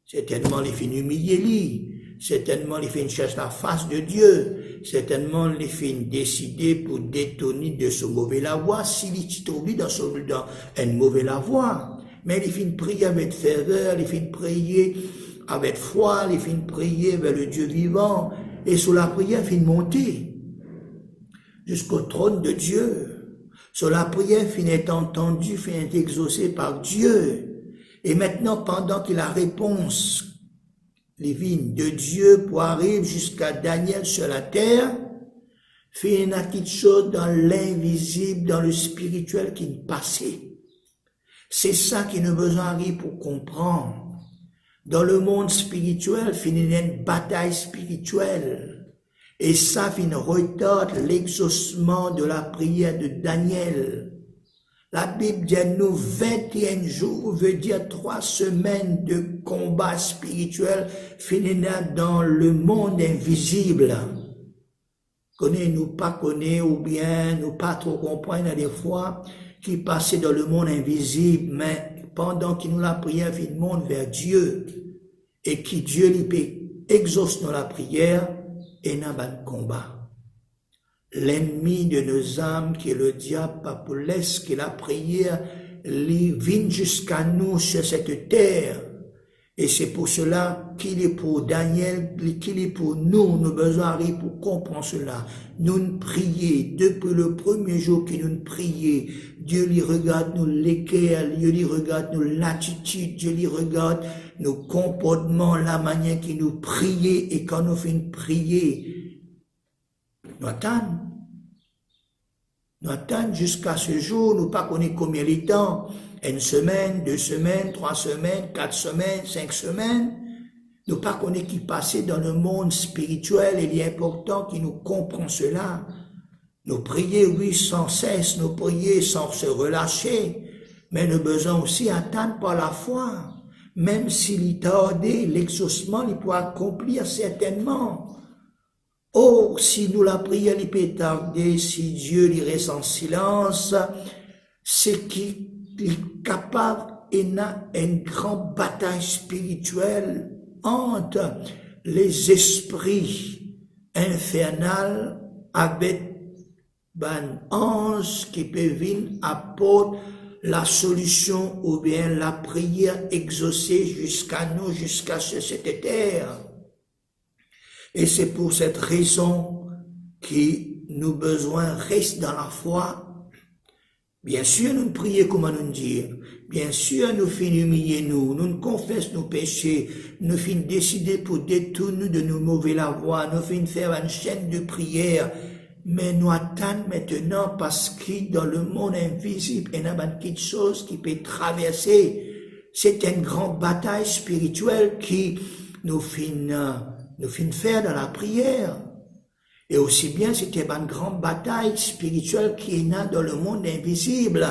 certainement il finit humilier, certainement il finit chercher la face de Dieu, certainement il finit décider pour détourner de ce mauvais la voie, s'il est trouvé dans une mauvaise la voie. Mais il finit prier avec ferveur, il finit prier avec foi, il finit prier vers le Dieu vivant, et sous la prière, il finit monter jusqu'au trône de Dieu. Sur la prière finit entendue, finit exaucée par Dieu. Et maintenant, pendant que la réponse divine de Dieu pour arriver jusqu'à Daniel sur la terre, fait une petite chose dans l'invisible, dans le spirituel qui est passé. C'est ça qui nous besoin pour comprendre. Dans le monde spirituel, finit une bataille spirituelle. Et ça retarde l'exaucement de la prière de Daniel. La Bible dit à nous 21 jours, veut dire 3 semaines de combat spirituel finira dans le monde invisible. Connais-nous pas connaît ou bien nous pas trop comprendre des fois qui passait dans le monde invisible, mais pendant qu'il nous la prière finit monte vers Dieu et qui Dieu lui exauce dans la prière, et n'a pas de combat. L'ennemi de nos âmes, qui est le diable, pas pour laisser que la prière vienne jusqu'à nous sur cette terre. Et c'est pour cela qu'il est pour Daniel, qu'il est pour nous, nous besoin pour comprendre cela. Nous prions, depuis le premier jour que nous prions, Dieu lui regarde nous l'équerre, Dieu lui regarde nous l'attitude, Dieu lui regarde nos comportements, la manière qu'il nous prions, et quand nous finissons de prier, nous attendons. Nous attendons jusqu'à ce jour, nous pas connaissons combien de temps, 1 semaine, 2 semaines, 3 semaines, 4 semaines, 5 semaines. Nous pas connaissons qui passait dans le monde spirituel, et il est important qu'il nous comprenne cela. Nous prions, oui, sans cesse, nous prions sans se relâcher, mais nous besoin aussi attendre par la foi. Même s'il est tardé, l'exaucement, il pourra accomplir certainement. Oh, si nous la prière, il peut tarder, si Dieu lui reste en silence, c'est qu'il est capable et n'a une grande bataille spirituelle entre les esprits infernals avec un ange qui peut venir apporter la solution ou bien la prière exaucée jusqu'à nous, jusqu'à cette terre. Et c'est pour cette raison que nous besoin rester dans la foi. Bien sûr, nous prions comment nous dire. Bien sûr, nous finissons humilier nous confessons nos péchés, nous finissons décider pour détourner de nos mauvais la voie, nous finissons faire une chaîne de prière. Mais nous attendons maintenant parce que dans le monde invisible, il y a quelque chose qui peut traverser. C'est une grande bataille spirituelle qui nous finissons faire dans la prière. Et aussi bien, c'était une grande bataille spirituelle qui est là dans le monde invisible.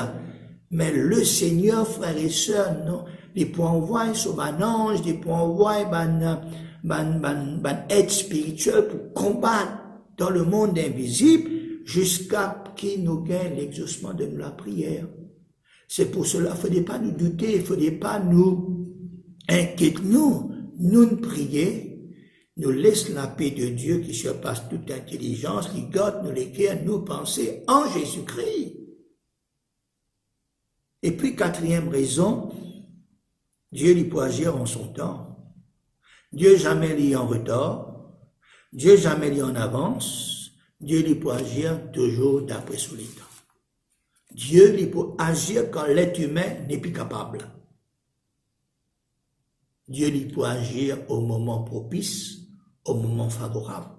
Mais le Seigneur, frères et sœurs, non, il peut envoyer sur un ange, il peut envoyer une aide spirituelle pour combattre dans le monde invisible jusqu'à qu'il nous gagne l'exaucement de la prière. C'est pour cela, il ne faudrait pas nous douter, il ne faudrait pas nous inquiéter. Nous prions, nous laisse la paix de Dieu qui surpasse toute intelligence, qui garde nous les cœurs, nous penser en Jésus-Christ. Et puis, 4e raison, Dieu lui peut agir en son temps. Dieu jamais lit en retard, Dieu jamais lit en avance, Dieu lui peut agir toujours d'après son temps. Dieu lui peut agir quand l'être humain n'est plus capable. Dieu lui peut agir au moment propice, au moment favorable.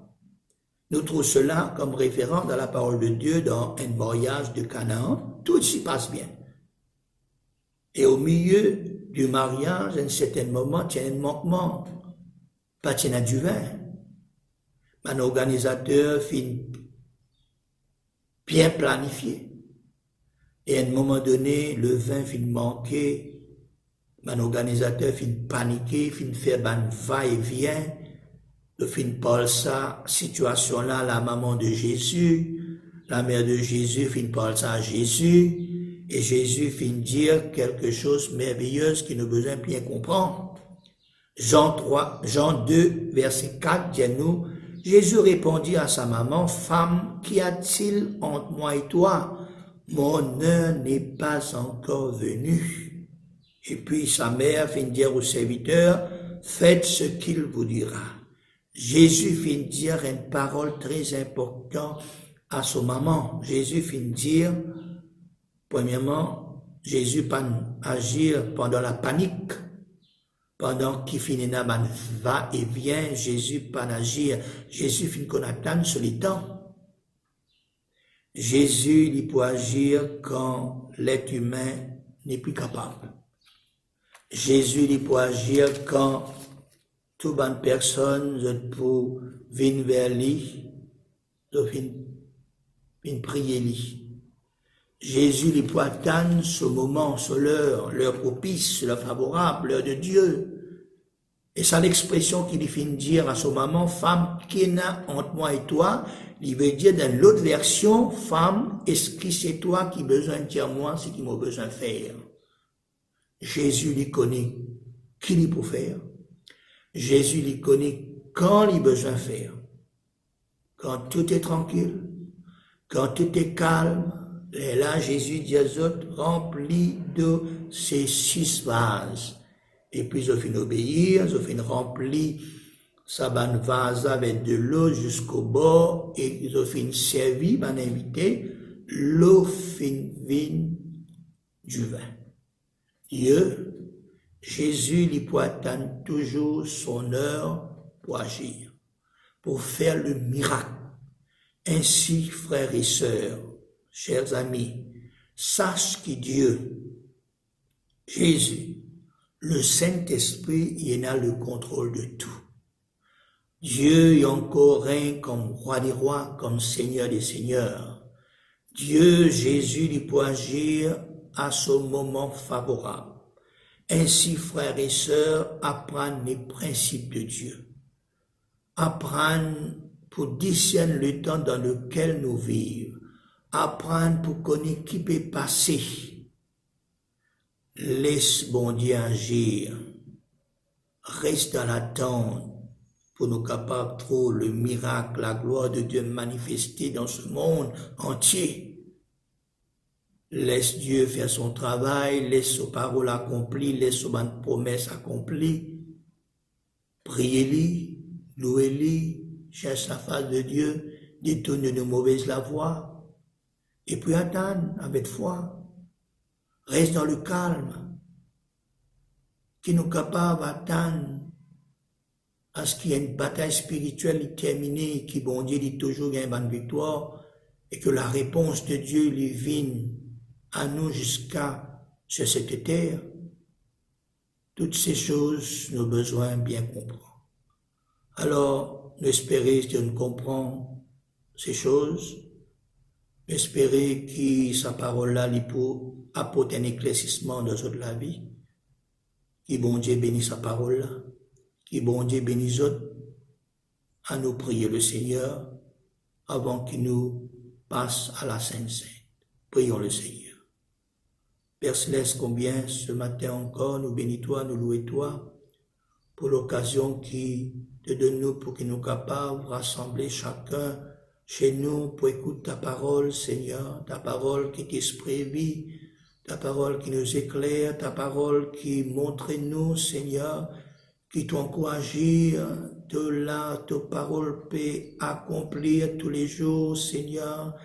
Nous trouvons cela comme référent dans la parole de Dieu dans un mariage de Canaan. Tout s'y passe bien. Et au milieu du mariage, à un certain moment, il y a un manquement. Pas il y a du vin. Un organisateur finit bien planifié. Et à un moment donné, le vin finit manquer. Un organisateur finit paniquer, finit faire un va-et-vient. Le fin parle ça, situation-là, la maman de Jésus, la mère de Jésus fin parle ça à Jésus, et Jésus fin dire quelque chose de merveilleux qui nous besoin bien comprendre. Jean 2, verset 4, dit nous, Jésus répondit à sa maman, femme, qu'y a-t-il entre moi et toi? Mon heure n'est pas encore venue. Et puis sa mère fin dire au serviteur, faites ce qu'il vous dira. Jésus finit dire une parole très importante à son maman. Jésus finit dire, premièrement, Jésus pas agir pendant la panique. Pendant qu'il finit na va et vient, Jésus pas agir. Jésus finit qu'on attend sur le temps. Jésus, il peut agir quand l'être humain n'est plus capable. Jésus, il peut agir quand toute bonne personne pour venir vers lui, venir prier lui. Jésus, il peut attendre ce moment, ce l'heure propice, l'heure favorable, l'heure de Dieu. Et c'est l'expression qu'il finit de dire à son maman, femme, qui est entre moi et toi, il veut dire dans l'autre version, femme, est-ce que c'est toi qui besoin de dire moi ce qu'il m'a besoin de faire? Jésus lui connaît qui il peut faire. Jésus lui connaît quand il a besoin de faire. Quand tout est tranquille, quand tout est calme, et là Jésus dit aux autres, remplis de ces 6 vases. Et puis ils ont fini obéir, ils ont fini remplir sa bonne vase avec de l'eau jusqu'au bord, et ils ont fini servir, m'en invité, l'eau fin vine du vin. Dieu, Jésus, il peut attendre toujours son heure pour agir, pour faire le miracle. Ainsi, frères et sœurs, chers amis, sache que Dieu, Jésus, le Saint-Esprit, il a le contrôle de tout. Dieu est encore règne comme roi des rois, comme Seigneur des seigneurs. Dieu, Jésus, il peut agir à son moment favorable. Ainsi, frères et sœurs, apprendre les principes de Dieu. Apprendre pour discerner le temps dans lequel nous vivons. Apprendre pour connaître qui peut passer. Laisse bon Dieu agir. Reste dans l'attente pour nous capables de trouver le miracle, la gloire de Dieu manifestée dans ce monde entier. Laisse Dieu faire son travail, laisse ses paroles accomplies, laisse ses promesses accomplies. Priez-lui, louez-lui, cherche la face de Dieu, détourne de mauvaises la voie. Et puis attends avec foi. Reste dans le calme. Qui nous capable d'attendre à ce qu'il y ait une bataille spirituelle terminée, qui bon Dieu dit toujours gagne une victoire, et que la réponse de Dieu lui vienne à nous jusqu'à sur cette terre. Toutes ces choses, nous avons besoin de bien comprendre. Alors, nous espérons que nous comprenons ces choses. Nous espérons que sa parole-là lui peut apporter un éclaircissement dans toute la vie. Que bon Dieu bénisse sa parole-là. Que bon Dieu bénisse autres. À nous prier le Seigneur avant qu'il nous passe à la Sainte Sainte. Prions le Seigneur. Père Céleste, combien ce matin encore nous bénis-toi, nous louons-toi pour l'occasion qui te donne nous pour que nous capables de rassembler chacun chez nous pour écouter ta parole, Seigneur, ta parole qui t'esprit vie, ta parole qui nous éclaire, ta parole qui montre nous, Seigneur, qui t'encourager de là, ta parole peut accomplir tous les jours, Seigneur,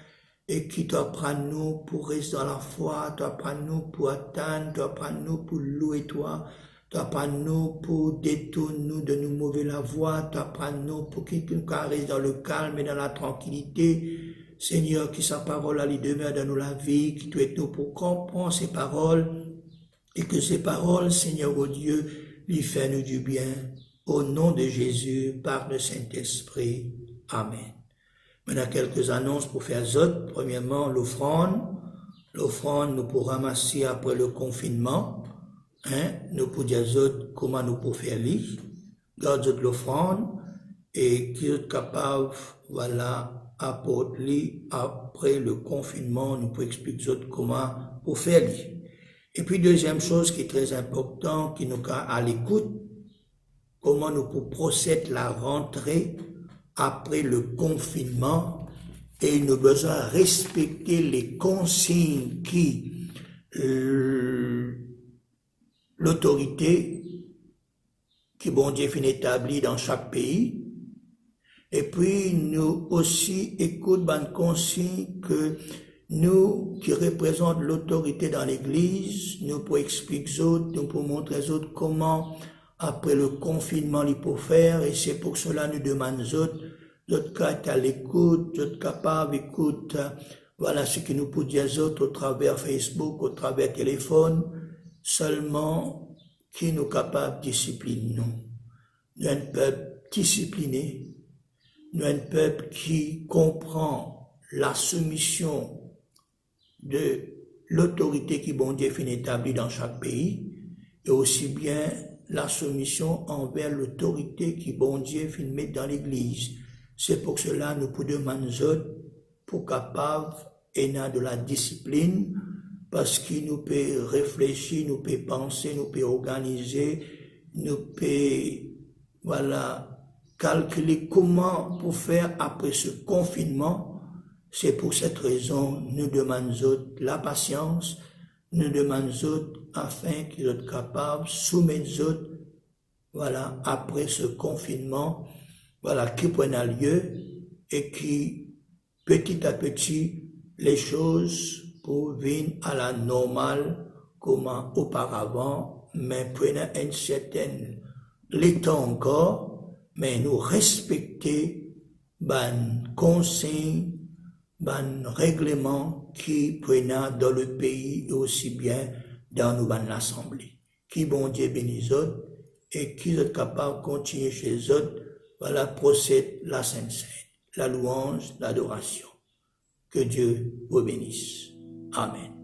et qui t'apprend nous pour rester dans la foi, t'apprend nous pour atteindre, t'apprend nous pour louer toi, t'apprends nous pour détourner nous de nous mauvais la voie, t'apprends nous pour qu'il nous reste dans le calme et dans la tranquillité. Seigneur, qui sa parole a demeure dans nous la vie, qui tu es nous pour comprendre ces paroles, et que ces paroles, Seigneur, oh Dieu, lui fassent nous du bien. Au nom de Jésus, par le Saint-Esprit. Amen. Maintenant, quelques annonces pour faire autres. Premièrement, l'offrande. L'offrande, nous pour ramasser après le confinement. Nous pour dire autres comment nous pour faire lire. Garde l'offrande et qui est capable, voilà, apporter après le confinement, nous pour expliquer autres comment pour faire lire. Et puis, deuxième chose qui est très important, qui nous a à l'écoute, comment nous pour procéder la rentrée après le confinement et nous besoin respecter les consignes qui l'autorité qui bon Dieu finit établie dans chaque pays. Et puis nous aussi écoutons bonne consigne que nous qui représentons l'autorité dans l'église, nous pour expliquer aux autres, nous pour montrer aux autres comment après le confinement, il faut faire, et c'est pour cela nous demandons aux autres cas à l'écoute, d'autres capables d'écoute, voilà ce que nous pouvons dire aux autres au travers Facebook, au travers téléphone, seulement qui nous capable de discipliner nous. Nous sommes un peuple discipliné, nous sommes un peuple qui comprend la soumission de l'autorité qui bon Dieu finit établie dans chaque pays, et aussi bien la soumission envers l'autorité qui bon Dieu finit mettre dans l'église. C'est pour cela nous pouvons demander aux autres pour capable et de la discipline, parce qu'il nous peut réfléchir, nous peut penser, nous peut organiser, nous peut, voilà, calculer comment pour faire après ce confinement. C'est pour cette raison, nous demandons aux autres la patience, nous demandons aux autres afin qu'ils soient capables de soumettre aux autres, voilà, après ce confinement, voilà, qui prenne lieu et qui, petit à petit, les choses pour venir à la normale comme auparavant, mais prenant un certain temps encore, mais nous respecter ban consignes, ban règlements qui prennent dans le pays et aussi bien dans nos ban l'assemblée. Qui bon Dieu bénisse autres et qui est capable de continuer chez eux, voilà, procède la Sainte-Seine, la louange, l'adoration. Que Dieu vous bénisse. Amen.